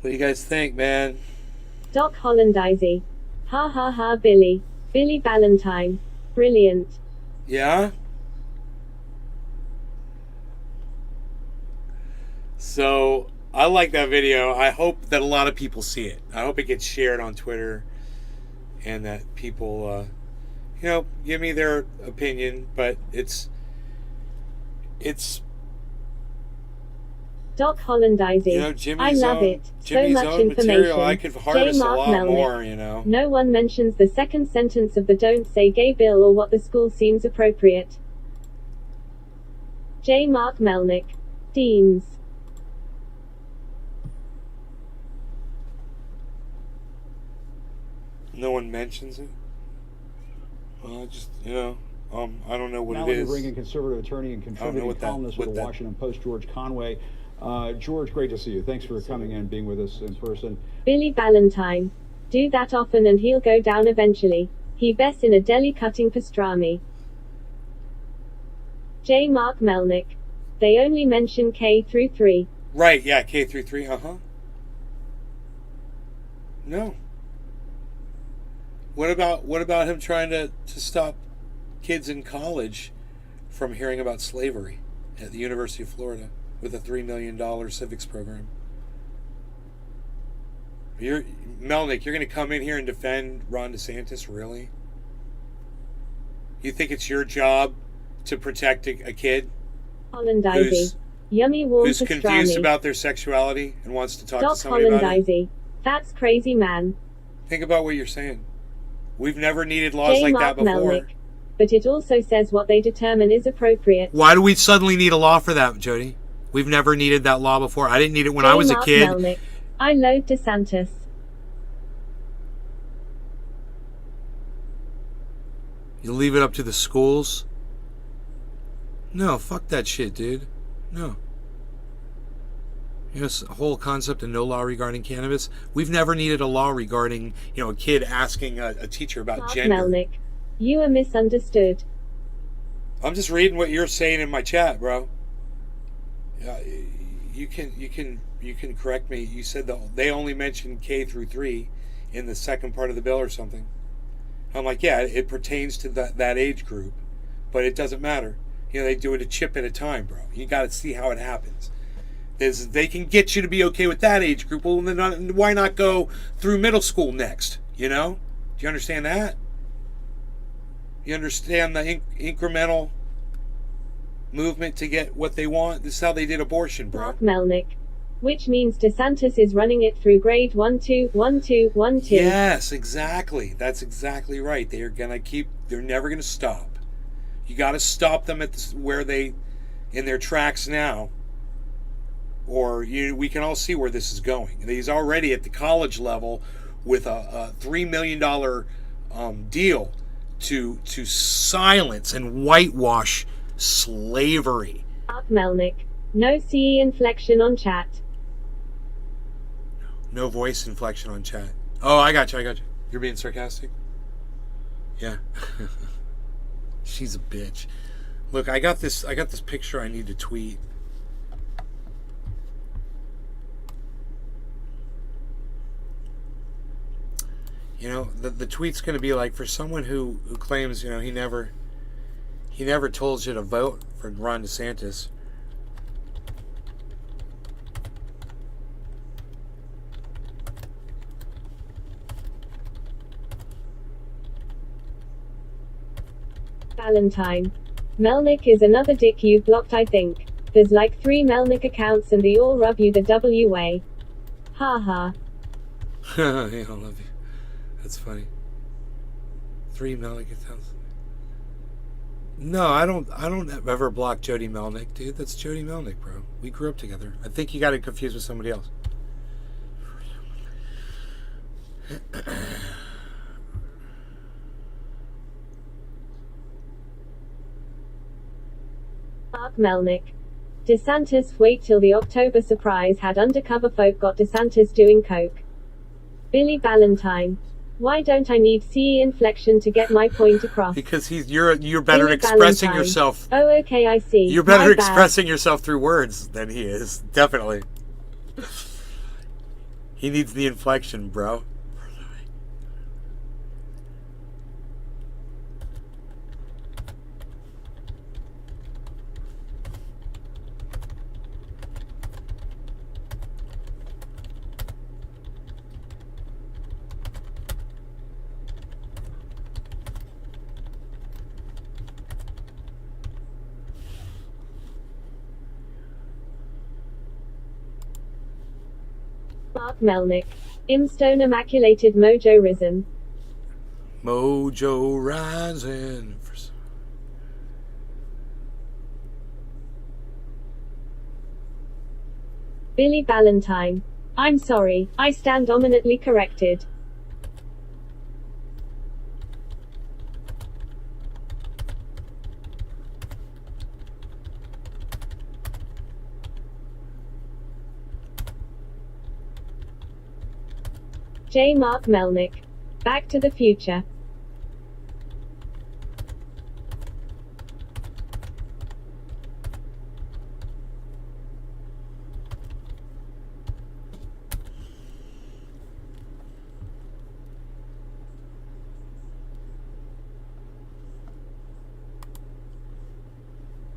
What do you guys think, man? Doc Hollandizy. Ha ha ha, Billy. Billy Valentine. Brilliant. Yeah? So, I like that video. I hope that a lot of people see it. I hope it gets shared on Twitter and that people, give me their opinion, but it's Doc Hollandizy. Jimmy's I love own, it. So Jimmy's much own information. material. I could harvest a Mark lot Melnick. more, No one mentions the second sentence of the Don't Say Gay bill or what the school seems appropriate. J. Mark Melnick. Deans. No one mentions it? Well, I just, I don't know what now it is. bringing conservative attorney and contributing columnist with the Washington Post, George Conway. George, great to see you. Thanks for coming in and being with us in person. Billy Valentine. Do that often and he'll go down eventually. He best in a deli cutting pastrami. J. Mark Melnick. They only mention K through 3. Right, yeah, K through 3, No. What about him trying to stop kids in college from hearing about slavery at the University of Florida with a $3 million civics program? Melnick, you're going to come in here and defend Ron DeSantis, really? You think it's your job to protect a kid Hollandizy. Yummy warm who's pastrami. confused about their sexuality and wants to talk Doc to somebody about it? Hollandizy. That's crazy, man. Think about what you're saying. We've never needed laws J. like Mark that before. Melnick. But it also says what they determine is appropriate. Why do we suddenly need a law for that, Jody? We've never needed that law before. I didn't need it when I was a kid. Melnick. I loathe DeSantis. You leave it up to the schools? No, fuck that shit, dude. No. This whole concept of no law regarding cannabis. We've never needed a law regarding, a kid asking a teacher about Mark gender. Melnick. You are misunderstood. I'm just reading what you're saying in my chat, bro. You can correct me. You said they only mentioned K through 3 in the second part of the bill or something. I'm like, yeah, it pertains to that age group, but it doesn't matter. They do it a chip at a time, bro. You got to see how it happens. They can get you to be okay with that age group. Well, then why not go through middle school next? Do you understand that? You understand the incremental movement to get what they want? This is how they did abortion, bro. Mark Melnick. Which means DeSantis is running it through grade 1, 2, 1, 2, 1, 2. Yes, exactly. That's exactly right. They're never gonna stop. You got to stop them at where they, in their tracks now, or we can all see where this is going. He's already at the college level with a $3 million deal to silence and whitewash slavery. Mark Melnick. No CE inflection on chat. No voice inflection on chat. Oh, I got you. You're being sarcastic? Yeah. She's a bitch. Look, I got this picture I need to tweet. You know, the tweet's going to be like, for someone who claims, you know, he never told you to vote for Ron DeSantis. Valentine. Melnick is another dick you've blocked, I think. There's like 3 Melnick accounts and they all rub you the W way. Ha ha. Yeah, I love you. That's funny. 3 Melnick accounts. No, I don't ever block Jody Melnick, dude. That's Jody Melnick, bro. We grew up together. I think you got it confused with somebody else. Mark Melnick. DeSantis, wait till the October surprise had undercover folk got DeSantis doing coke. Billy Valentine. Why don't I need CE inflection to get my point across? Because you're better Billy at expressing Valentine. yourself. Oh, okay, I see. You're better My at bad. expressing yourself through words than he is. Definitely. He needs the inflection, bro. Mark Melnick. Imstone immaculated mojo risen. Mojo rising. Billy Valentine. I'm sorry, I stand dominantly corrected. J. Mark Melnick. Back to the Future.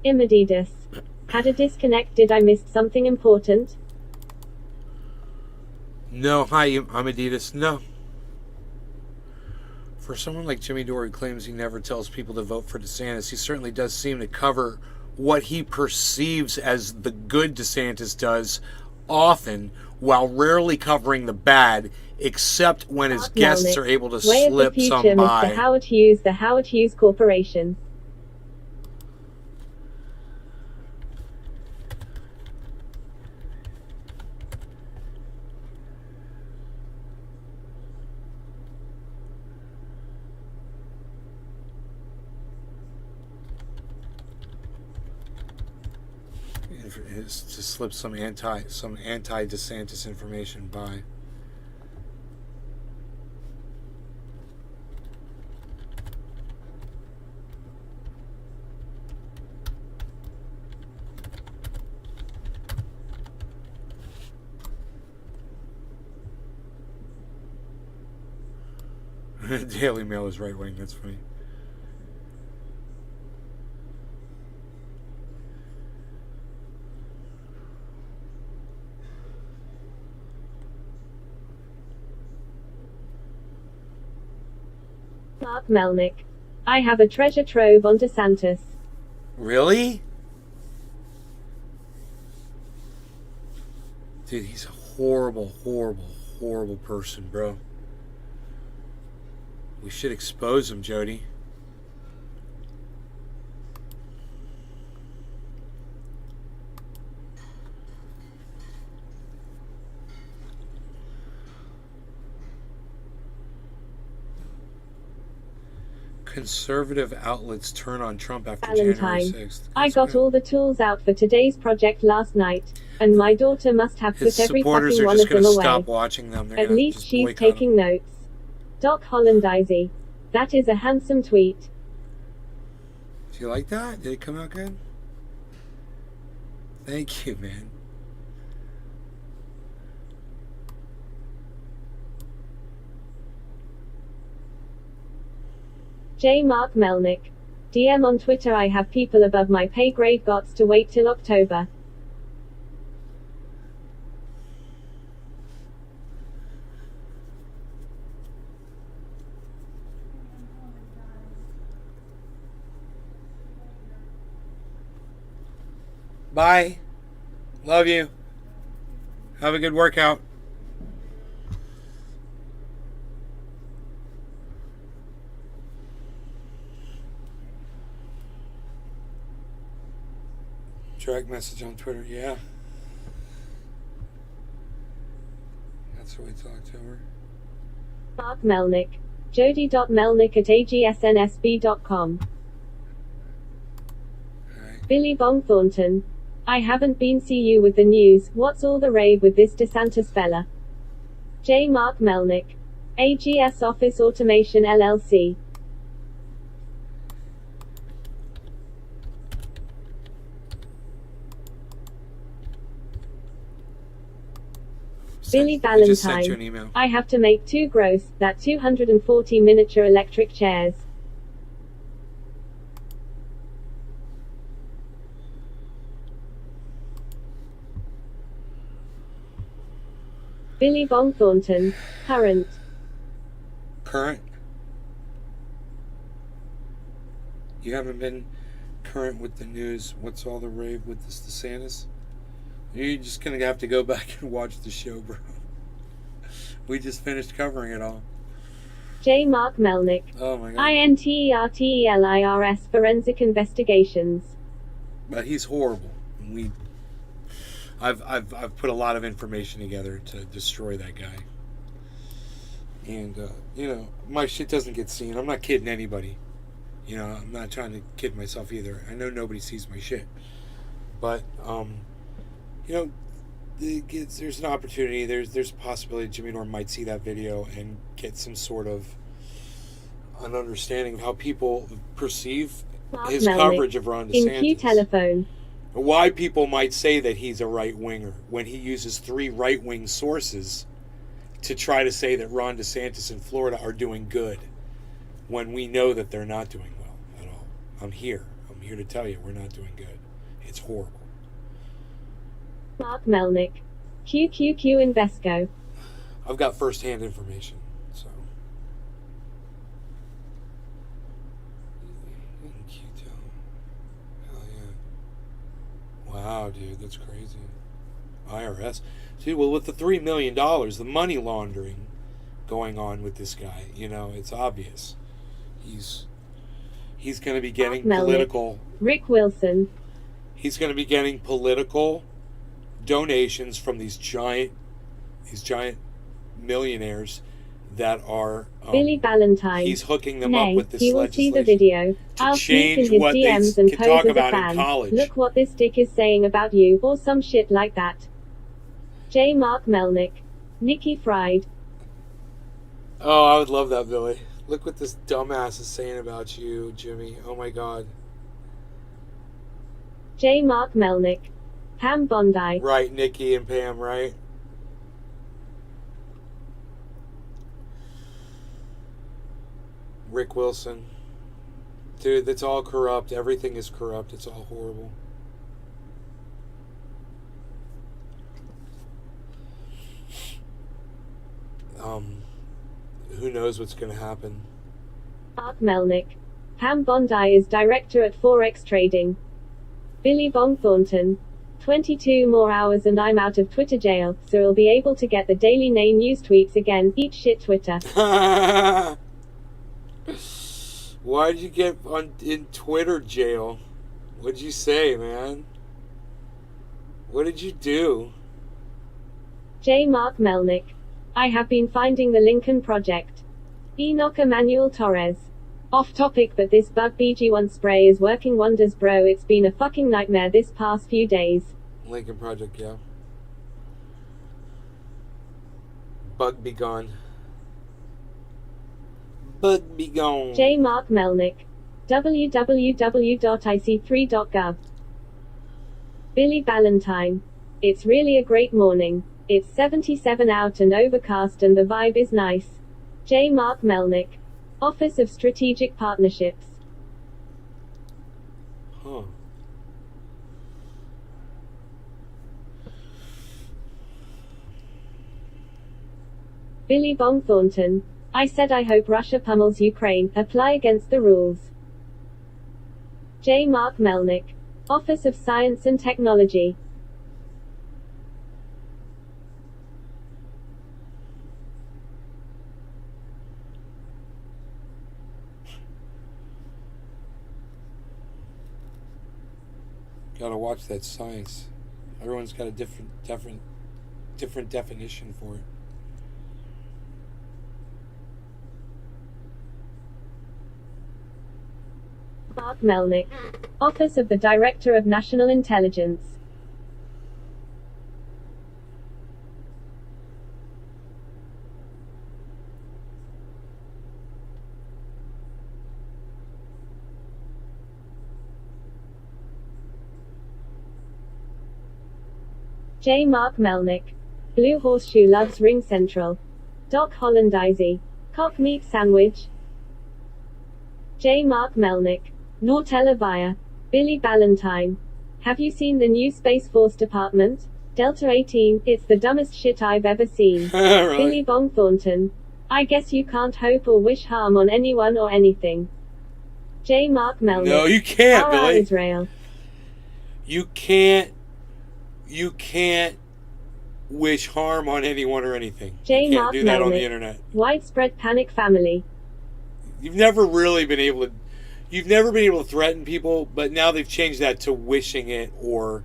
Adidas. Had a disconnect. Did I miss something important? No, hi, I'm Adidas. No. For someone like Jimmy Dore who claims he never tells people to vote for DeSantis, he certainly does seem to cover what he perceives as the good DeSantis does often, while rarely covering the bad, except when his guests are able to Way of the slip future, some by. Mr. Howard Hughes, the Howard Hughes Corporation. Is to slip some anti DeSantis information by. Daily Mail is right wing. That's funny. Mark Melnick. I have a treasure trove on DeSantis. Really? Dude, he's a horrible, horrible, horrible person, bro. We should expose him, Jody. Conservative outlets turn on Trump after January Valentine. 6th. I got all the tools out for today's project last night, and my daughter must have His put every supporters fucking are one just of them going to away. stop watching them. They're At gonna least just she's boycott 'em. taking notes. Doc Hollandizy. That is a handsome tweet. Do you like that? Did it come out good? Thank you, man. J. Mark Melnick. DM on Twitter. I have people above my pay grade. Gots to wait till October. Bye. Love you. Have a good workout. Direct message on Twitter, yeah. That's what we talked to her. Mark Melnick. Jody.melnick@agsnsb.com. Billy Bong Thornton. I haven't been see you with the news. What's all the rave with this DeSantis fella? J. Mark Melnick. AGS Office Automation LLC. Billy I just sent you an Valentine. email. I have to make 2 gross, that 240 miniature electric chairs. Billy Bong Thornton. Current. Current? You haven't been current with the news. What's all the rave with this DeSantis? You're just going to have to go back and watch the show, bro. We just finished covering it all. J. Mark Melnick. Oh my God. INTERTELIRS Forensic Investigations. But he's horrible. I've put a lot of information together to destroy that guy. And, you know, my shit doesn't get seen. I'm not kidding anybody. You know, I'm not trying to kid myself either. I know nobody sees my shit. But, you know, there's an opportunity. There's a possibility Jimmy Norton might see that video and get some sort of an understanding of how people perceive Mark his Melnick. coverage of Ron DeSantis. In Q Telephone. Why people might say that he's a right-winger when he uses 3 right-wing sources to try to say that Ron DeSantis in Florida are doing good when we know that they're not doing well at all. I'm here to tell you we're not doing good. It's horrible. Mark Melnick. QQQ Invesco. I've got first-hand information, so. Hell yeah. Wow, dude, that's crazy. IRS. See, well, with the $3 million, the money laundering going on with this guy, you know, it's obvious. He's going to be getting Melnick. political. Rick Wilson. He's going to be getting political donations from these giant millionaires that are Billy Valentine. he's hooking them Nay, up with this he will see the legislation video. I'll sneak in change his what they DMs and can pose talk as a about in fan. college. Look what this dick is saying about you, or some shit like that. J. Mark Melnick. Nikki Fried. Oh, I would love that, Billy. Look what this dumbass is saying about you, Jimmy. Oh my God. J. Mark Melnick. Pam Bondi. Right, Nikki and Pam, right? Rick Wilson. Dude, that's all corrupt. Everything is corrupt. It's all horrible. Who knows what's going to happen? Mark Melnick. Pam Bondi is director at Forex Trading. Billy Bong Thornton. 22 more hours and I'm out of Twitter jail, so I'll be able to get the Daily Nay news tweets again. Eat shit, Twitter. Why'd you get in Twitter jail? What'd you say, man? What did you do? J. Mark Melnick. I have been finding the Lincoln Project. Enoch Emmanuel Torres. Off topic, but this bug BG1 spray is working wonders, bro. It's been a fucking nightmare this past few days. Lincoln Project, yeah. Bug be gone. Bug be gone. J. Mark Melnick. www.ic3.gov. Billy Ballantyne. It's really a great morning. It's 77 out and overcast and the vibe is nice. J. Mark Melnick. Office of Strategic Partnerships. Huh. Billy Bong Thornton. I said I hope Russia pummels Ukraine. Apply against the rules. J. Mark Melnick. Office of Science and Technology. Gotta watch that science. Everyone's got a different definition for it. Mark Melnick. Office of the Director of National Intelligence. J. Mark Melnick. Blue Horseshoe loves Ring Central. Doc Hollandizy. Cock meat sandwich. J. Mark Melnick. Nortella Via. Billy Ballantyne. Have you seen the new Space Force Department? Delta 18, it's the dumbest shit I've ever seen. Really? Billy Bong Thornton. I guess you can't hope or wish harm on anyone or anything. J. Mark Melnick. No, you can't, R.R. Billy. Israel. You can't wish harm on anyone or anything. J. You can't Mark do that on the Melnick. internet. Widespread panic family. You've never been able to threaten people, but now they've changed that to wishing it or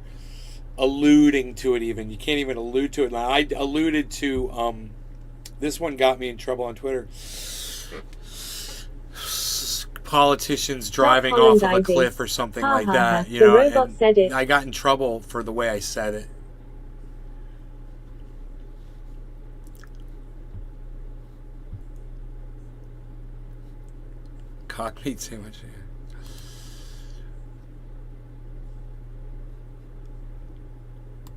alluding to it even. You can't even allude to it. Now, I alluded to, this one got me in trouble on Twitter. Politicians driving off of a cliff or something like that. You The know, robot and said it. I got in trouble for the way I said it. Cock meat sandwich.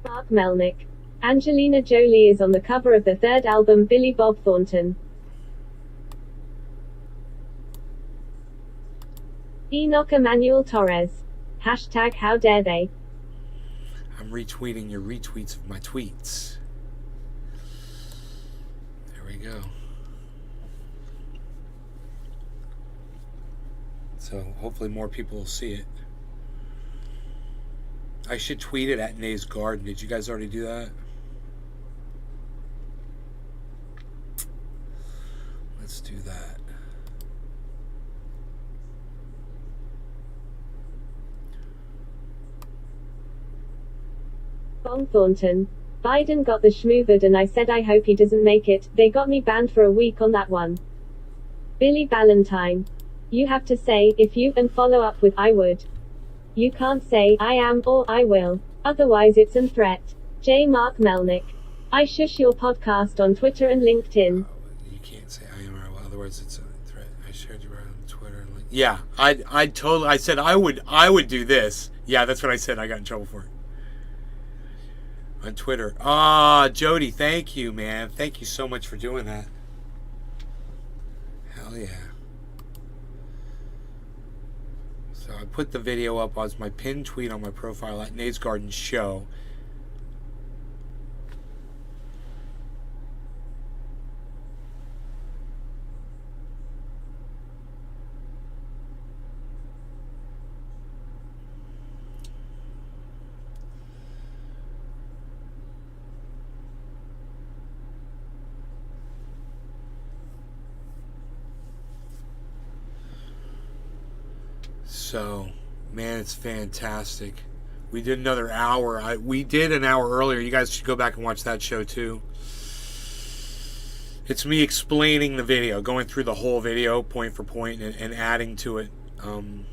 Mark Melnick. Angelina Jolie is on the cover of the third album Billy Bob Thornton. Enoch Emmanuel Torres. Hashtag how dare they. I'm retweeting your retweets of my tweets. There we go. So hopefully more people will see it. I should tweet it at Nay's Garden. Did you guys already do that? Let's do that. Bong Thornton. Biden got the schmooved and I said I hope he doesn't make it. They got me banned for a week on that one. Billy Ballantyne. You have to say, if you, and follow up with I would. You can't say, I am, or I will. Otherwise it's a threat. J. Mark Melnick. I shush your podcast on Twitter and LinkedIn. You can't say I am or I will. Otherwise it's a threat. I shared you around on Twitter and LinkedIn. Yeah, I said I would do this. Yeah, that's what I said. I got in trouble for it. On Twitter. Jody, thank you, man. Thank you so much for doing that. Hell yeah. So I put the video up as my pinned tweet on my profile at Nate's Garden Show. So, man, it's fantastic. We did another hour. We did an hour earlier. You guys should go back and watch that show too. It's me explaining the video, going through the whole video point for point and adding to it. God,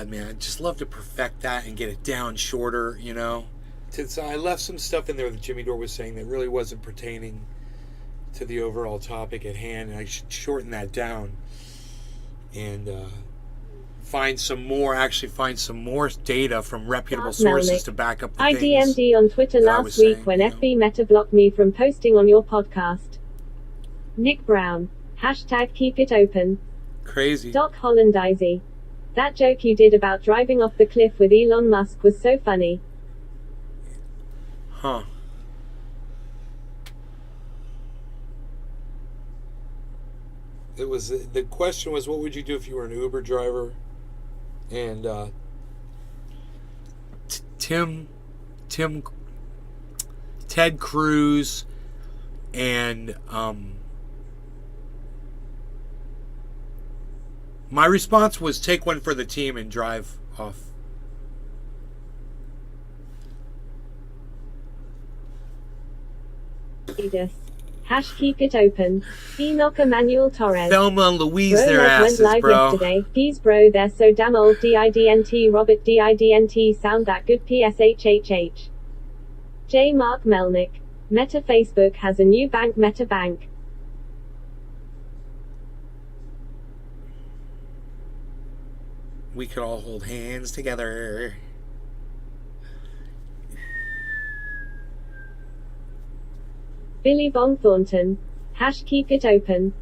man, I'd just love to perfect that and get it down shorter, you know. So I left some stuff in there that Jimmy Dore was saying that really wasn't pertaining to the overall topic at hand, and I should shorten that down and find some more data from reputable sources to back up the I things DM'd on Twitter that I last was week saying, when you know. FB Meta blocked me from posting on your podcast. Nick Brown. Hashtag keep it open. Crazy. Doc Hollandizy. That joke you did about driving off the cliff with Elon Musk was so funny. Huh. It was, the question was, what would you do if you were an Uber driver? And Ted Cruz and my response was take one for the team and drive off. Edith. Hash keep it open. Enoch Emmanuel Torres. Thelma and Louise, Bro their Love asses, went live bro. yesterday. Geez bro, they're so damn old. DIDNT Robert DIDNT sound that good PSHHH. J. Mark Melnick. Meta Facebook has a new bank, Meta Bank. We could all hold hands together. Billy Bong Thornton. Hash keep it open.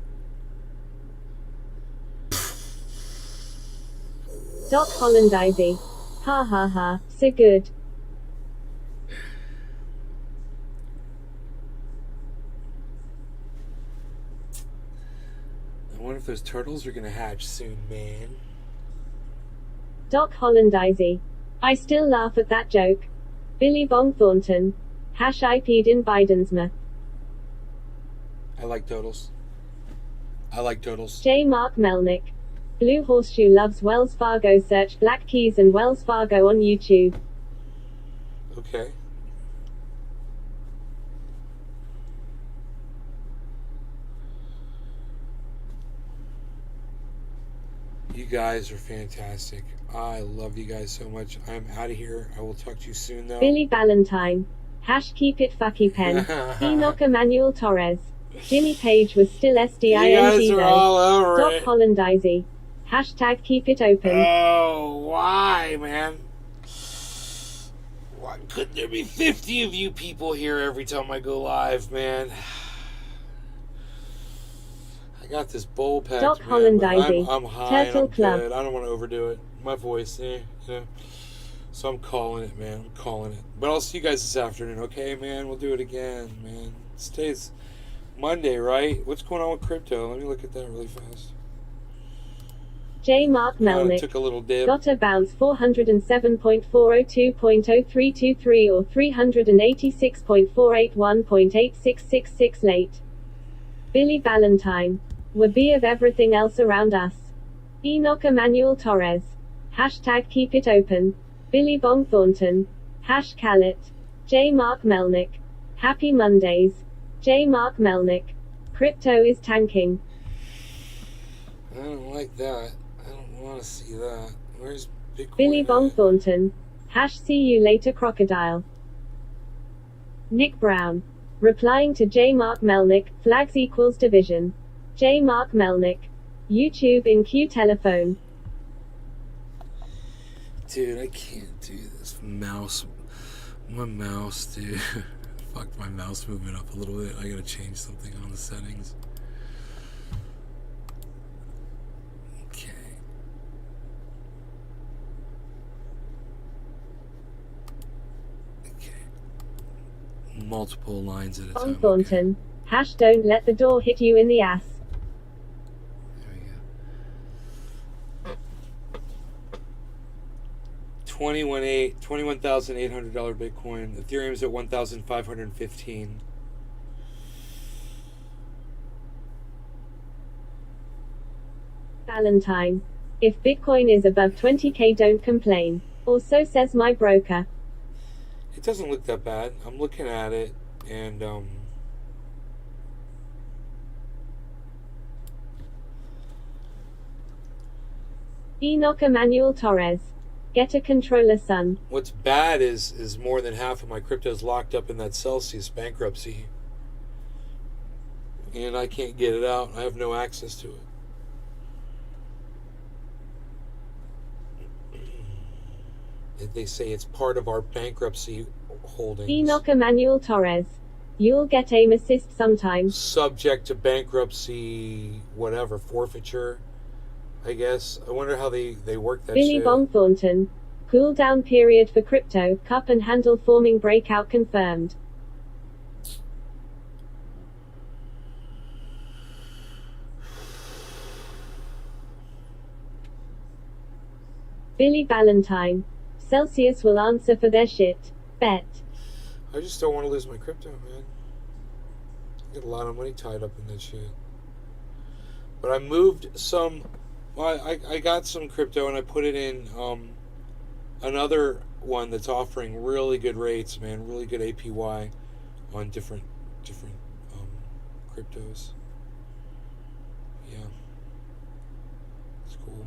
Doc Hollandizy. Ha ha ha, so good. I wonder if those turtles are gonna hatch soon, man. Doc Hollandizy. I still laugh at that joke. Billy Bong Thornton. Hash I peed in Biden's mouth. I like turtles. I like turtles. J. Mark Melnick. Blue Horseshoe loves Wells Fargo. Search Black Keys and Wells Fargo on YouTube. Okay. You guys are fantastic. I love you guys so much. I'm out of here. I will talk to you soon, though. Billy Ballantyne. Hash keep it fucky pen. Enoch Emmanuel Torres. Jimmy Page was still SDINT You guys are though. all over Doc it. Hollandizy. Hashtag keep it open. Oh, why, man? Why couldn't there be 50 of you people here every time I go live, man? I got this bowl packed, Doc man, Hollandizy. but I'm high Turtle and I'm Club. good. I don't want to overdo it. My voice, you know. So I'm calling it, man. I'm calling it. But I'll see you guys this afternoon, okay, man? We'll do it again, man. Today's Monday, right? What's going on with crypto? Let me look at that really fast. J. Mark Melnick. Took a little dip. Got a bounce 407.402.0323 or 386.481.8666 late. Billy Ballantyne. We're B of everything else around us. Enoch Emmanuel Torres. Hashtag keep it open. Billy Bong Thornton. Hash Callet. J. Mark Melnick. Happy Mondays. J. Mark Melnick. Crypto is tanking. I don't like that. I don't want to see that. Where's Bitcoin? Billy at? Bong Thornton. Hash see you later crocodile. Nick Brown. Replying to J. Mark Melnick, flags equals division. J. Mark Melnick. YouTube in queue telephone. Dude, I can't do this mouse. My mouse, dude. Fucked my mouse movement up a little bit. I gotta change something on the settings. Okay. Okay. Multiple lines at a Bong time. Thornton. Hash don't let the door hit you in the ass. There we go. $21,800 Bitcoin. Ethereum's at 1,515. Valentine. If Bitcoin is above 20k, don't complain. Or so says my broker. It doesn't look that bad. I'm looking at it, and Enoch Emmanuel Torres. Get a controller, son. what's bad is more than half of my crypto's locked up in that Celsius bankruptcy, and I can't get it out. I have no access to it. They say it's part of our bankruptcy holdings. Enoch Emmanuel Torres. You'll get aim assist sometime. Subject to bankruptcy, whatever, forfeiture, I guess. I wonder how they work that Billy shit. Bong Thornton. Cool down period for crypto. Cup and handle forming breakout confirmed. Billy Ballantyne. Celsius will answer for their shit. Bet. I just don't want to lose my crypto, man. I get a lot of money tied up in that shit. But I moved some. Well, I got some crypto and I put it in another one that's offering really good rates, man. Really good APY on different cryptos. Yeah, it's cool.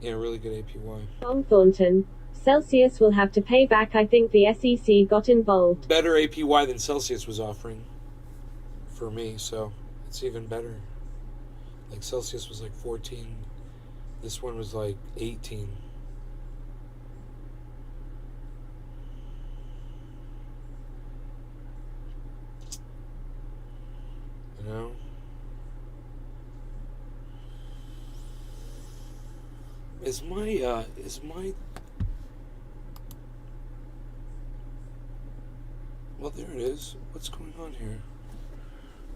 Yeah, really good APY. Bong Thornton. Celsius will have to pay back. I think the SEC got involved. Better APY than Celsius was offering for me, so it's even better. Like Celsius was like 14. This one was like 18. You know? Is my well, there it is. What's going on here?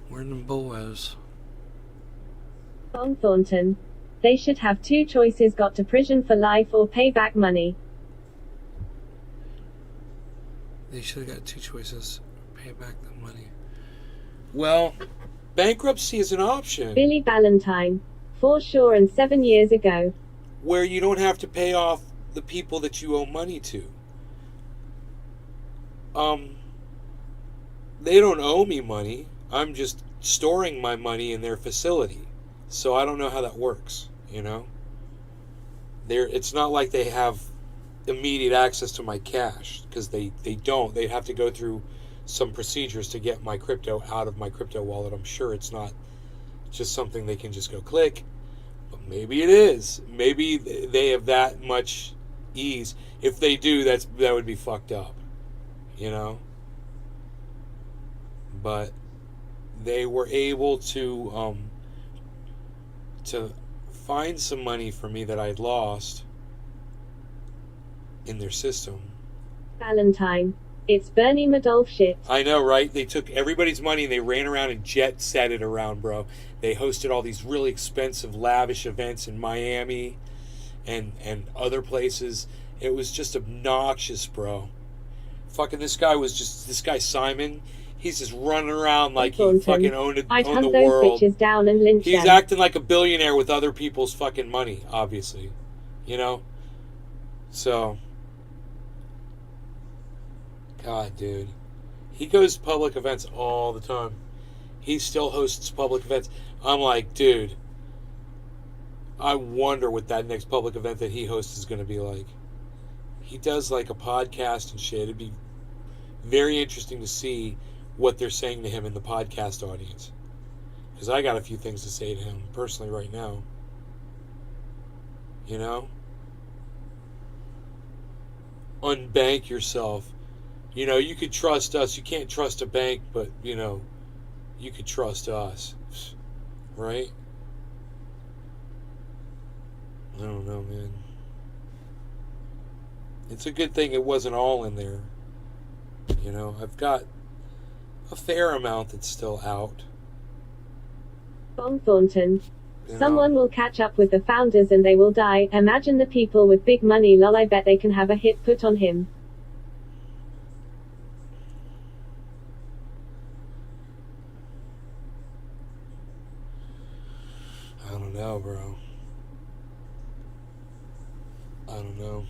Where in the Boaz? Bong Thornton. They should have two choices: got to prison for life or pay back money. They should have got two choices. Pay back the money. Well, bankruptcy is an option. Billy Ballantyne. For sure, and 7 years ago. Where you don't have to pay off the people that you owe money to. They don't owe me money. I'm just storing my money in their facility. So I don't know how that works, you know? It's not like they have immediate access to my cash, because they don't. They have to go through some procedures to get my crypto out of my crypto wallet. I'm sure it's not just something they can just go click. But maybe it is. Maybe they have that much ease. If they do, that would be fucked up, you know? But they were able to find some money for me that I'd lost in their system. Ballantyne. It's Bernie Madoff shit. I know, right? They took everybody's money and they ran around and jet set it around, bro. They hosted all these really expensive, lavish events in Miami and other places. It was just obnoxious, bro. Fucking this guy Simon, he's just running around like he fucking owned I'd the hunt those world. bitches down and lynch He's them. acting like a billionaire with other people's fucking money, obviously. You know? So, God, dude. He goes to public events all the time. He still hosts public events. I'm like, dude, I wonder what that next public event that he hosts is going to be like. He does like a podcast and shit. It'd be very interesting to see what they're saying to him in the podcast audience. Because I got a few things to say to him personally right now. You know? Unbank yourself. You know, you could trust us. You can't trust a bank, but, you know, you could trust us. Right? I don't know, man. It's a good thing it wasn't all in there. You know, I've got a fair amount that's still out. Bong Thornton. Someone will catch up with the founders and they will die. Imagine the people with big money, lol. I bet they can have a hit put on him. I don't know, bro. I don't know.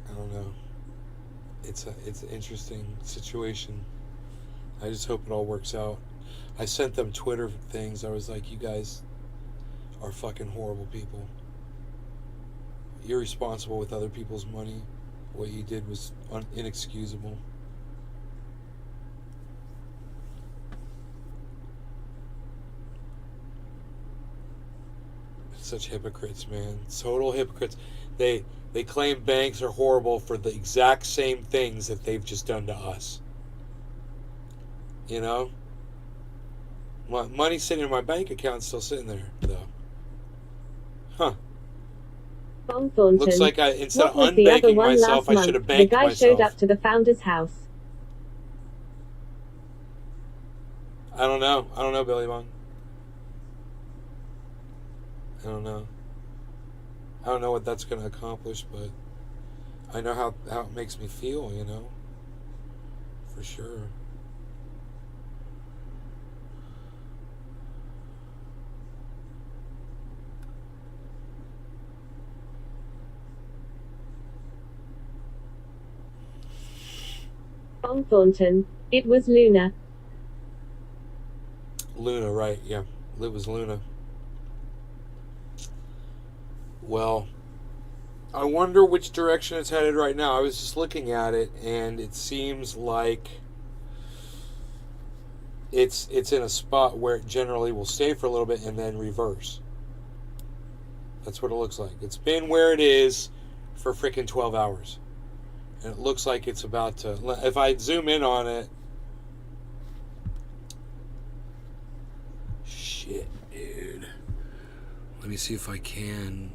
I don't know. It's an interesting situation. I just hope it all works out. I sent them Twitter things. I was like, you guys are fucking horrible people. You're responsible with other people's money. What you did was inexcusable. Such hypocrites, man. Total hypocrites. They claim banks are horrible for the exact same things that they've just done to us. You know? My money's sitting in my bank account, still sitting there, though. Huh. Bon Thornton. Looks like instead of What was the other unbanking one myself, last I should have month? banked The guy myself. showed up to the founder's house. I don't know. I don't know, Billy Bong. I don't know. I don't know what that's going to accomplish, but I know how it makes me feel, you know? For sure. Bon Thornton. It was Luna. Luna, right, yeah. It was Luna. Well, I wonder which direction it's headed right now. I was just looking at it, and it seems like it's in a spot where it generally will stay for a little bit and then reverse. That's what it looks like. It's been where it is for freaking 12 hours. And it looks like it's about to... If I zoom in on it... Shit, dude. Let me see if I can...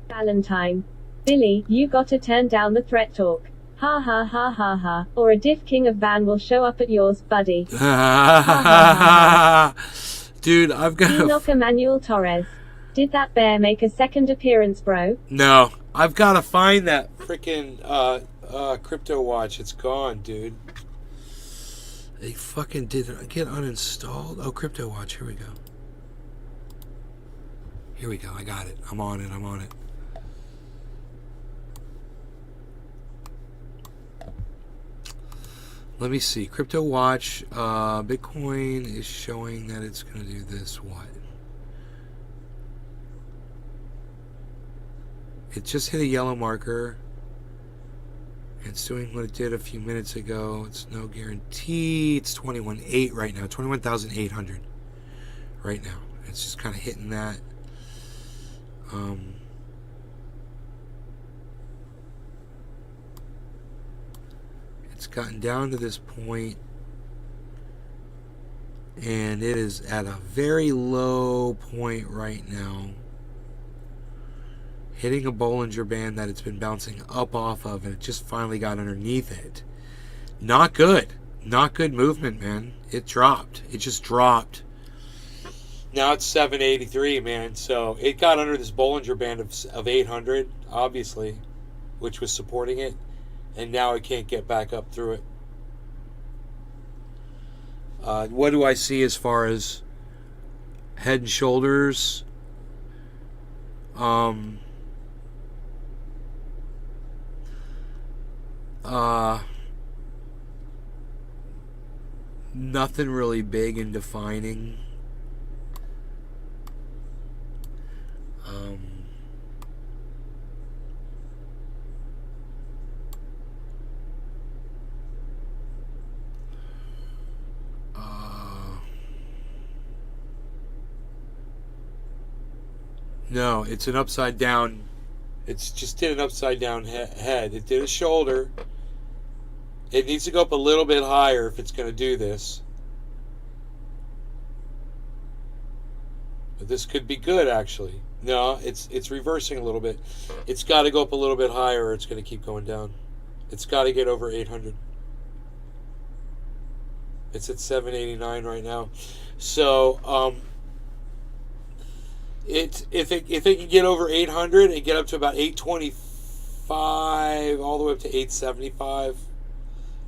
Valentine. Billy, you gotta turn down the threat talk. Ha ha ha ha ha. Or a diff king of van will show up at yours, buddy. Ha ha ha. Dude, I've got Enoch Emmanuel Torres. Did that bear make a second appearance, bro? No. I've got to find that freaking crypto watch. It's gone, dude. They fucking did it. Get uninstalled. Oh, crypto watch. Here we go. Here we go. I got it. I'm on it. I'm on it. Let me see. Crypto watch. Bitcoin is showing that it's going to do this. What? It just hit a yellow marker. It's doing what it did a few minutes ago. It's no guarantee. It's 21.8 right now. 21,800 right now. It's just kind of hitting that. It's gotten down to this point, and it is at a very low point right now, hitting a Bollinger Band that it's been bouncing up off of, and it just finally got underneath it. Not good. Not good movement, man. It dropped. It just dropped. Now it's 783, man. So it got under this Bollinger Band of 800, obviously, which was supporting it. And now it can't get back up through it. What do I see as far as Head and Shoulders? Nothing really big and defining. No, it's an upside down. It's just did an upside down head. It did a shoulder. It needs to go up a little bit higher if it's going to do this. But this could be good, actually. No, it's reversing a little bit. It's got to go up a little bit higher or it's going to keep going down. It's got to get over 800. It's at 789 right now. So, if it can get over 800 and get up to about 825, all the way up to 875,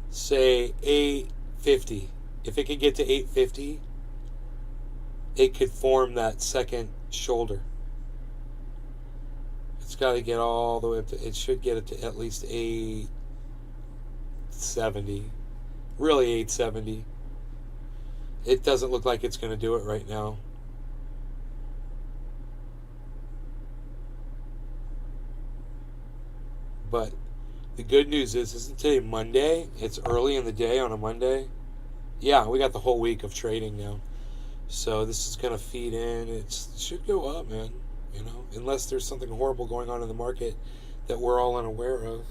say 850. If it could get to 850, it could form that second shoulder. It's got to get all the way up to, it should get it to at least 870. Really 870. It doesn't look like it's going to do it right now. But the good news is, isn't today Monday? It's early in the day on a Monday. Yeah, we got the whole week of trading now. So this is going to feed in. It should go up, man. You know, unless there's something horrible going on in the market that we're all unaware of.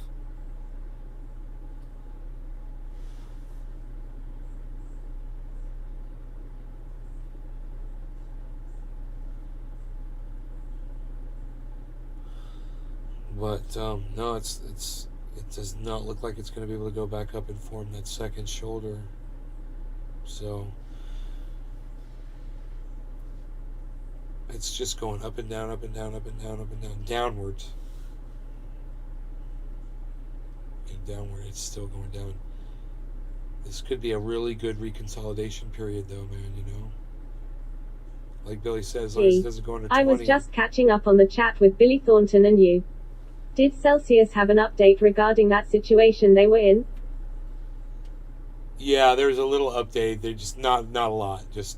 But no, it does not look like it's going to be able to go back up and form that second shoulder. So it's just going up and down, up and down, up and down, up and down, downwards. And downward, it's still going down. This could be a really good reconsolidation period, though, man. You know, like Billy says, as long as it doesn't go into 20. I was just catching up on the chat with Billy Thornton and you. Did Celsius have an update regarding that situation they were in? Yeah, there's a little update. They're just not a lot. Just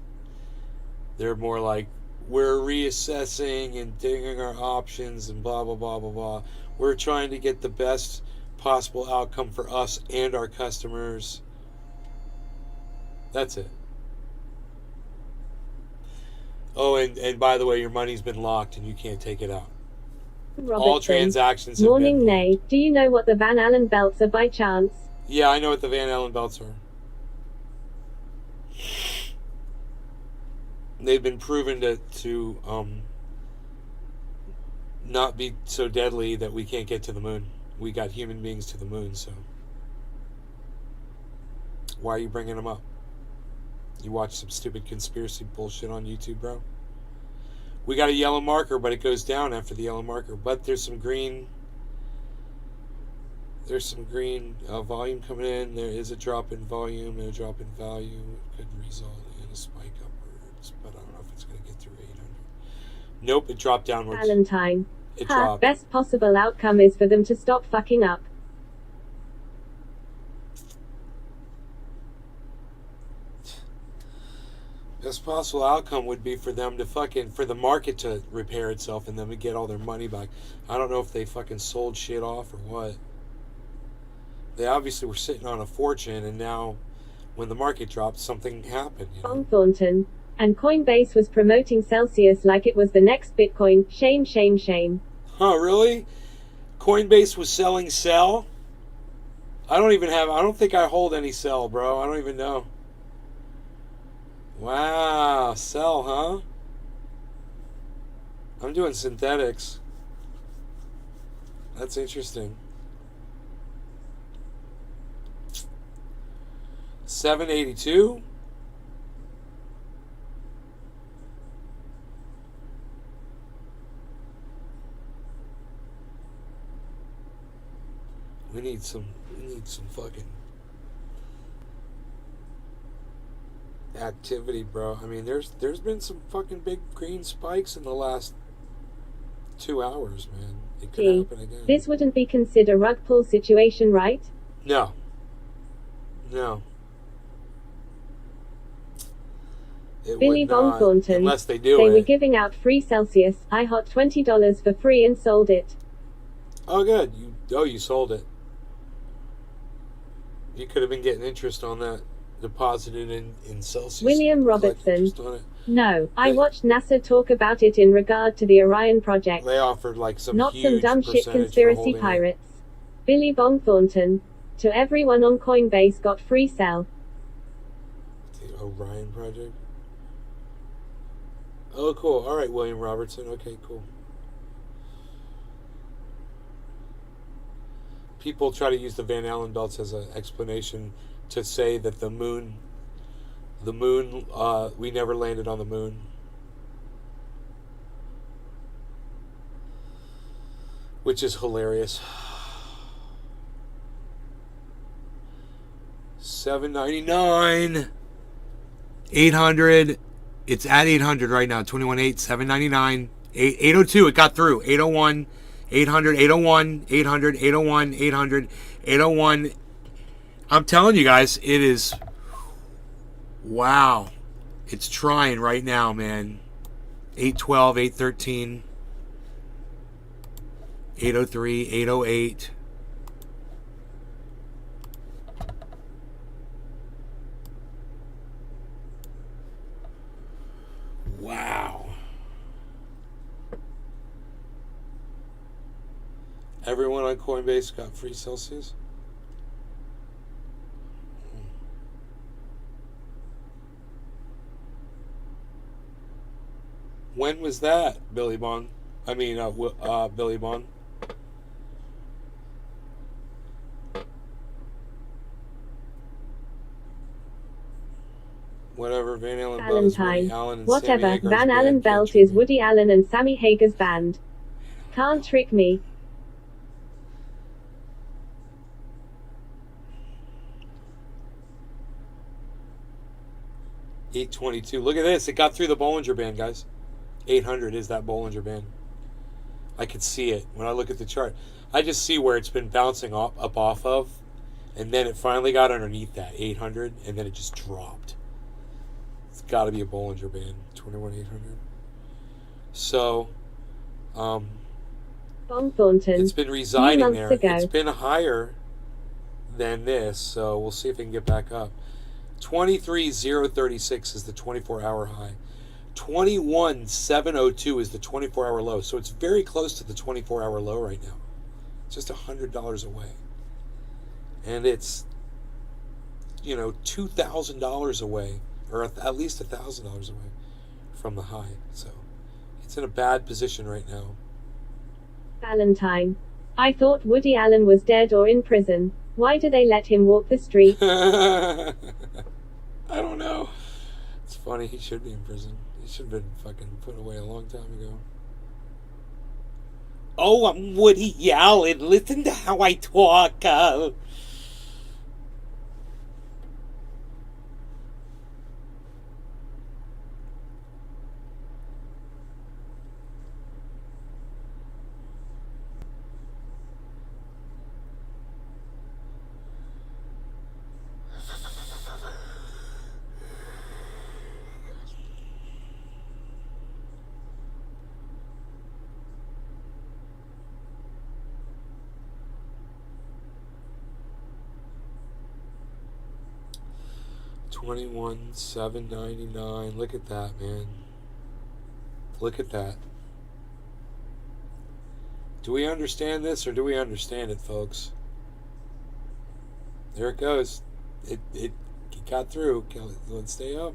they're more like, we're reassessing and digging our options and blah blah blah blah blah. We're trying to get the best possible outcome for us and our customers. That's it. Oh, and by the way, your money's been locked and you can't take it out. Robertson. All transactions have Morning, been. Nay. Do you know what the Van Allen belts are by chance? Yeah, I know what the Van Allen belts are. They've been proven to not be so deadly that we can't get to the moon. We got human beings to the moon, so why are you bringing them up? You watch some stupid conspiracy bullshit on YouTube, bro? We got a yellow marker, but it goes down after the yellow marker. But there's some green. There's some green volume coming in. There is a drop in volume and a drop in value. It could result in a spike upwards, but I don't know if it's going to get through 800. Nope, it dropped downwards. Valentine. It dropped. Best possible outcome is for them to stop fucking up. Best possible outcome would be for them to for the market to repair itself and them to get all their money back. I don't know if they fucking sold shit off or what. They obviously were sitting on a fortune, and now when the market dropped, something happened. You know? Thornton. And Coinbase was promoting Celsius like it was the next Bitcoin. Shame, shame, shame. Huh, really? Coinbase was selling Cell? I don't think I hold any Cell, bro. I don't even know. Wow, Cell, huh? I'm doing synthetics. That's interesting. 782? We need some fucking activity, bro. I mean, there's been some fucking big green spikes in the last 2 hours, man. It could happen again. This wouldn't be considered a rug pull situation, right? No. It Billy would not, Thornton. unless they do They it. were giving out free Celsius. I hot $20 for free and sold it. Oh, good. You sold it. You could have been getting interest on that deposited in Celsius. William Robertson. No, I watched NASA talk about it in regard to the Orion project. They offered like some Not huge some dumb shit percentage for conspiracy holding it. pirates. Billy Thornton. To everyone on Coinbase got free sell. The Orion project. Oh, cool. All right, William Robertson. Okay, cool. People try to use the Van Allen belts as an explanation to say that the moon, we never landed on the moon. Which is hilarious. $7.99. 800. It's at 800 right now. 21.8. $7.99. 802. It got through. 801. 800. 801. 800. 801. 800. 801. I'm telling you guys, it is. Wow. It's trying right now, man. 812. 813. 803. 808. Wow. Everyone on Coinbase got free Celsius? When was that, Billy Bong? Billy Bong. Whatever, Van Allen belt is Woody Allen and Whatever, Sammy Hagar's Van Allen band. belt is Woody Allen and Sammy Hagar's band. Can't trick me. $822. Look at this. It got through the Bollinger Band, guys. 800 is that Bollinger Band. I could see it when I look at the chart. I just see where it's been bouncing up off of, and then it finally got underneath that 800, and then it just dropped. It's got to be a Bollinger Band. 21,800. So, Bong Thornton. it's been residing there. Ago. It's been higher than this, so we'll see if it can get back up. 23,036 is the 24-hour high. 21,702 is the 24-hour low. So it's very close to the 24-hour low right now. It's just $100 away. And it's, $2,000 away, or at least $1,000 away from the high. So it's in a bad position right now. Valentine. I thought Woody Allen was dead or in prison. Why do they let him walk the streets? I don't know. It's funny. He should be in prison. He should have been fucking put away a long time ago. Oh, I'm Woody Allen. Listen to how I talk. $21,799. Look at that, man. Look at that. Do we understand this, or do we understand it, folks? There it goes. It got through. Let's stay up.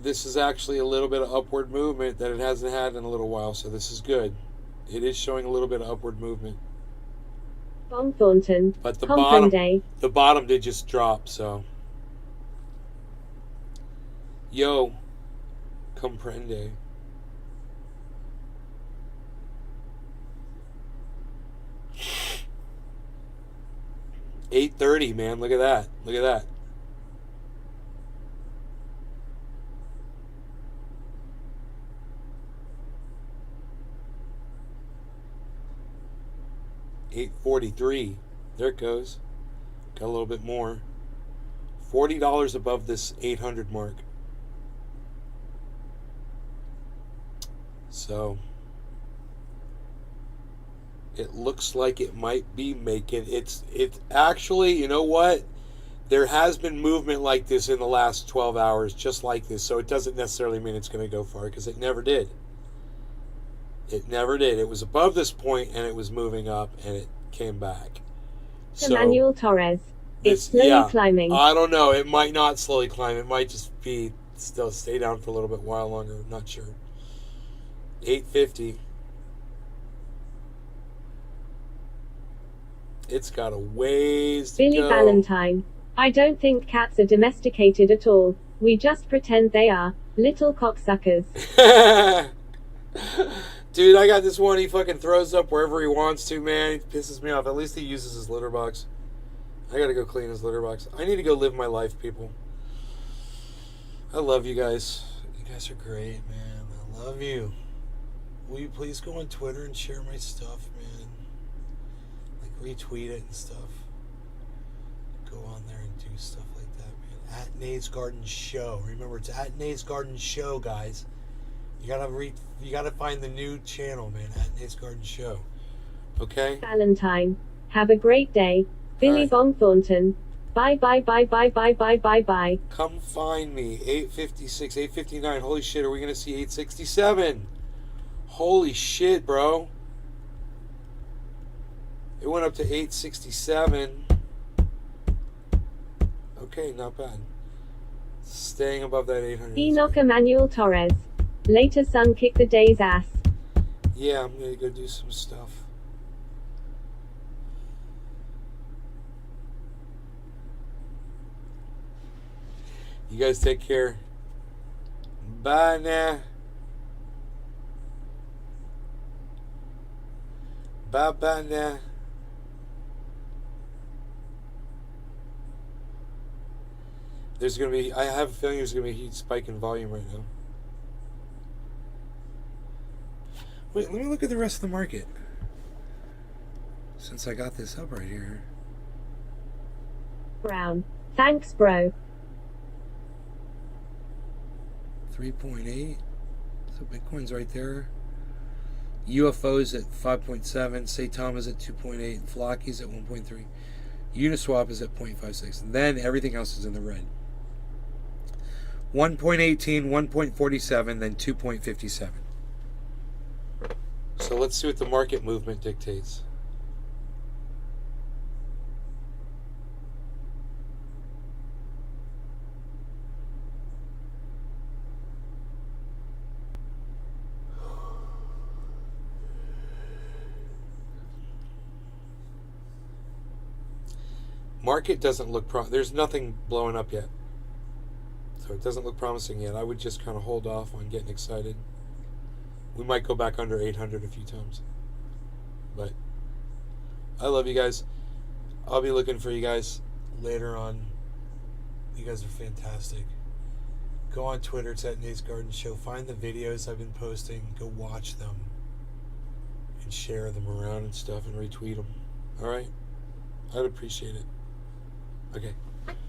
This is actually a little bit of upward movement that it hasn't had in a little while, so this is good. It is showing a little bit of upward movement. Bong Thornton. But the Comprende. bottom did just drop, so. Yo, comprende. $830, man. Look at that. Look at that. $843. There it goes. Got a little bit more. $40 above this 800 mark. So it looks like it might be making it's actually, you know what? there has been movement like this in the last 12 hours, just like this. So it doesn't necessarily mean it's going to go far, because it never did. It never did. It was above this point, and it was moving up, and it came back. Emmanuel Torres. It's slowly climbing. I don't know. It might not slowly climb. It might just be still stay down for a little bit while longer. I'm not sure. 850. It's got a ways to Billy go. Valentine. I don't think cats are domesticated at all. We just pretend they are. Little cocksuckers. Dude, I got this one. He fucking throws up wherever he wants to, man. He pisses me off. At least he uses his litter box. I gotta go clean his litter box. I need to go live my life, people. I love you guys. You guys are great, man. I love you. Will you please go on Twitter and share my stuff, man? Like, retweet it and stuff. Go on there and do stuff like that, man. At Nate's Garden Show. Remember, it's at Nate's Garden Show, guys. You gotta find the new channel, man. At Nate's Garden Show. Okay? Valentine. Have a great day. Billy right. Bong Thornton. Bye bye bye bye bye bye bye bye. Come find me. 856, 859. Holy shit, are we gonna see 867? Holy shit, bro. It went up to 867. Okay, not bad. Staying above that 800. Enoch Emmanuel Torres. Later son kick the day's ass. Yeah, I'm gonna go do some stuff. You guys take care. Bye now. Bye now. There's gonna be, I have a feeling there's gonna be a huge spike in volume right now. Wait, let me look at the rest of the market. Since I got this up right here. Brown. Thanks, bro. 3.8. So Bitcoin's right there. UFO's at 5.7. Satom is at 2.8. Flocky's at 1.3. Uniswap is at 0.56. And then everything else is in the red. 1.18, 1.47, then 2.57. So let's see what the market movement dictates. Market doesn't look there's nothing blowing up yet. So it doesn't look promising yet. I would just kind of hold off on getting excited. We might go back under 800 a few times. But I love you guys. I'll be looking for you guys later on. You guys are fantastic. Go on Twitter. It's at Nate's Garden Show. Find the videos I've been posting. Go watch them. And share them around and stuff and retweet them. Alright? I'd appreciate it. Okay.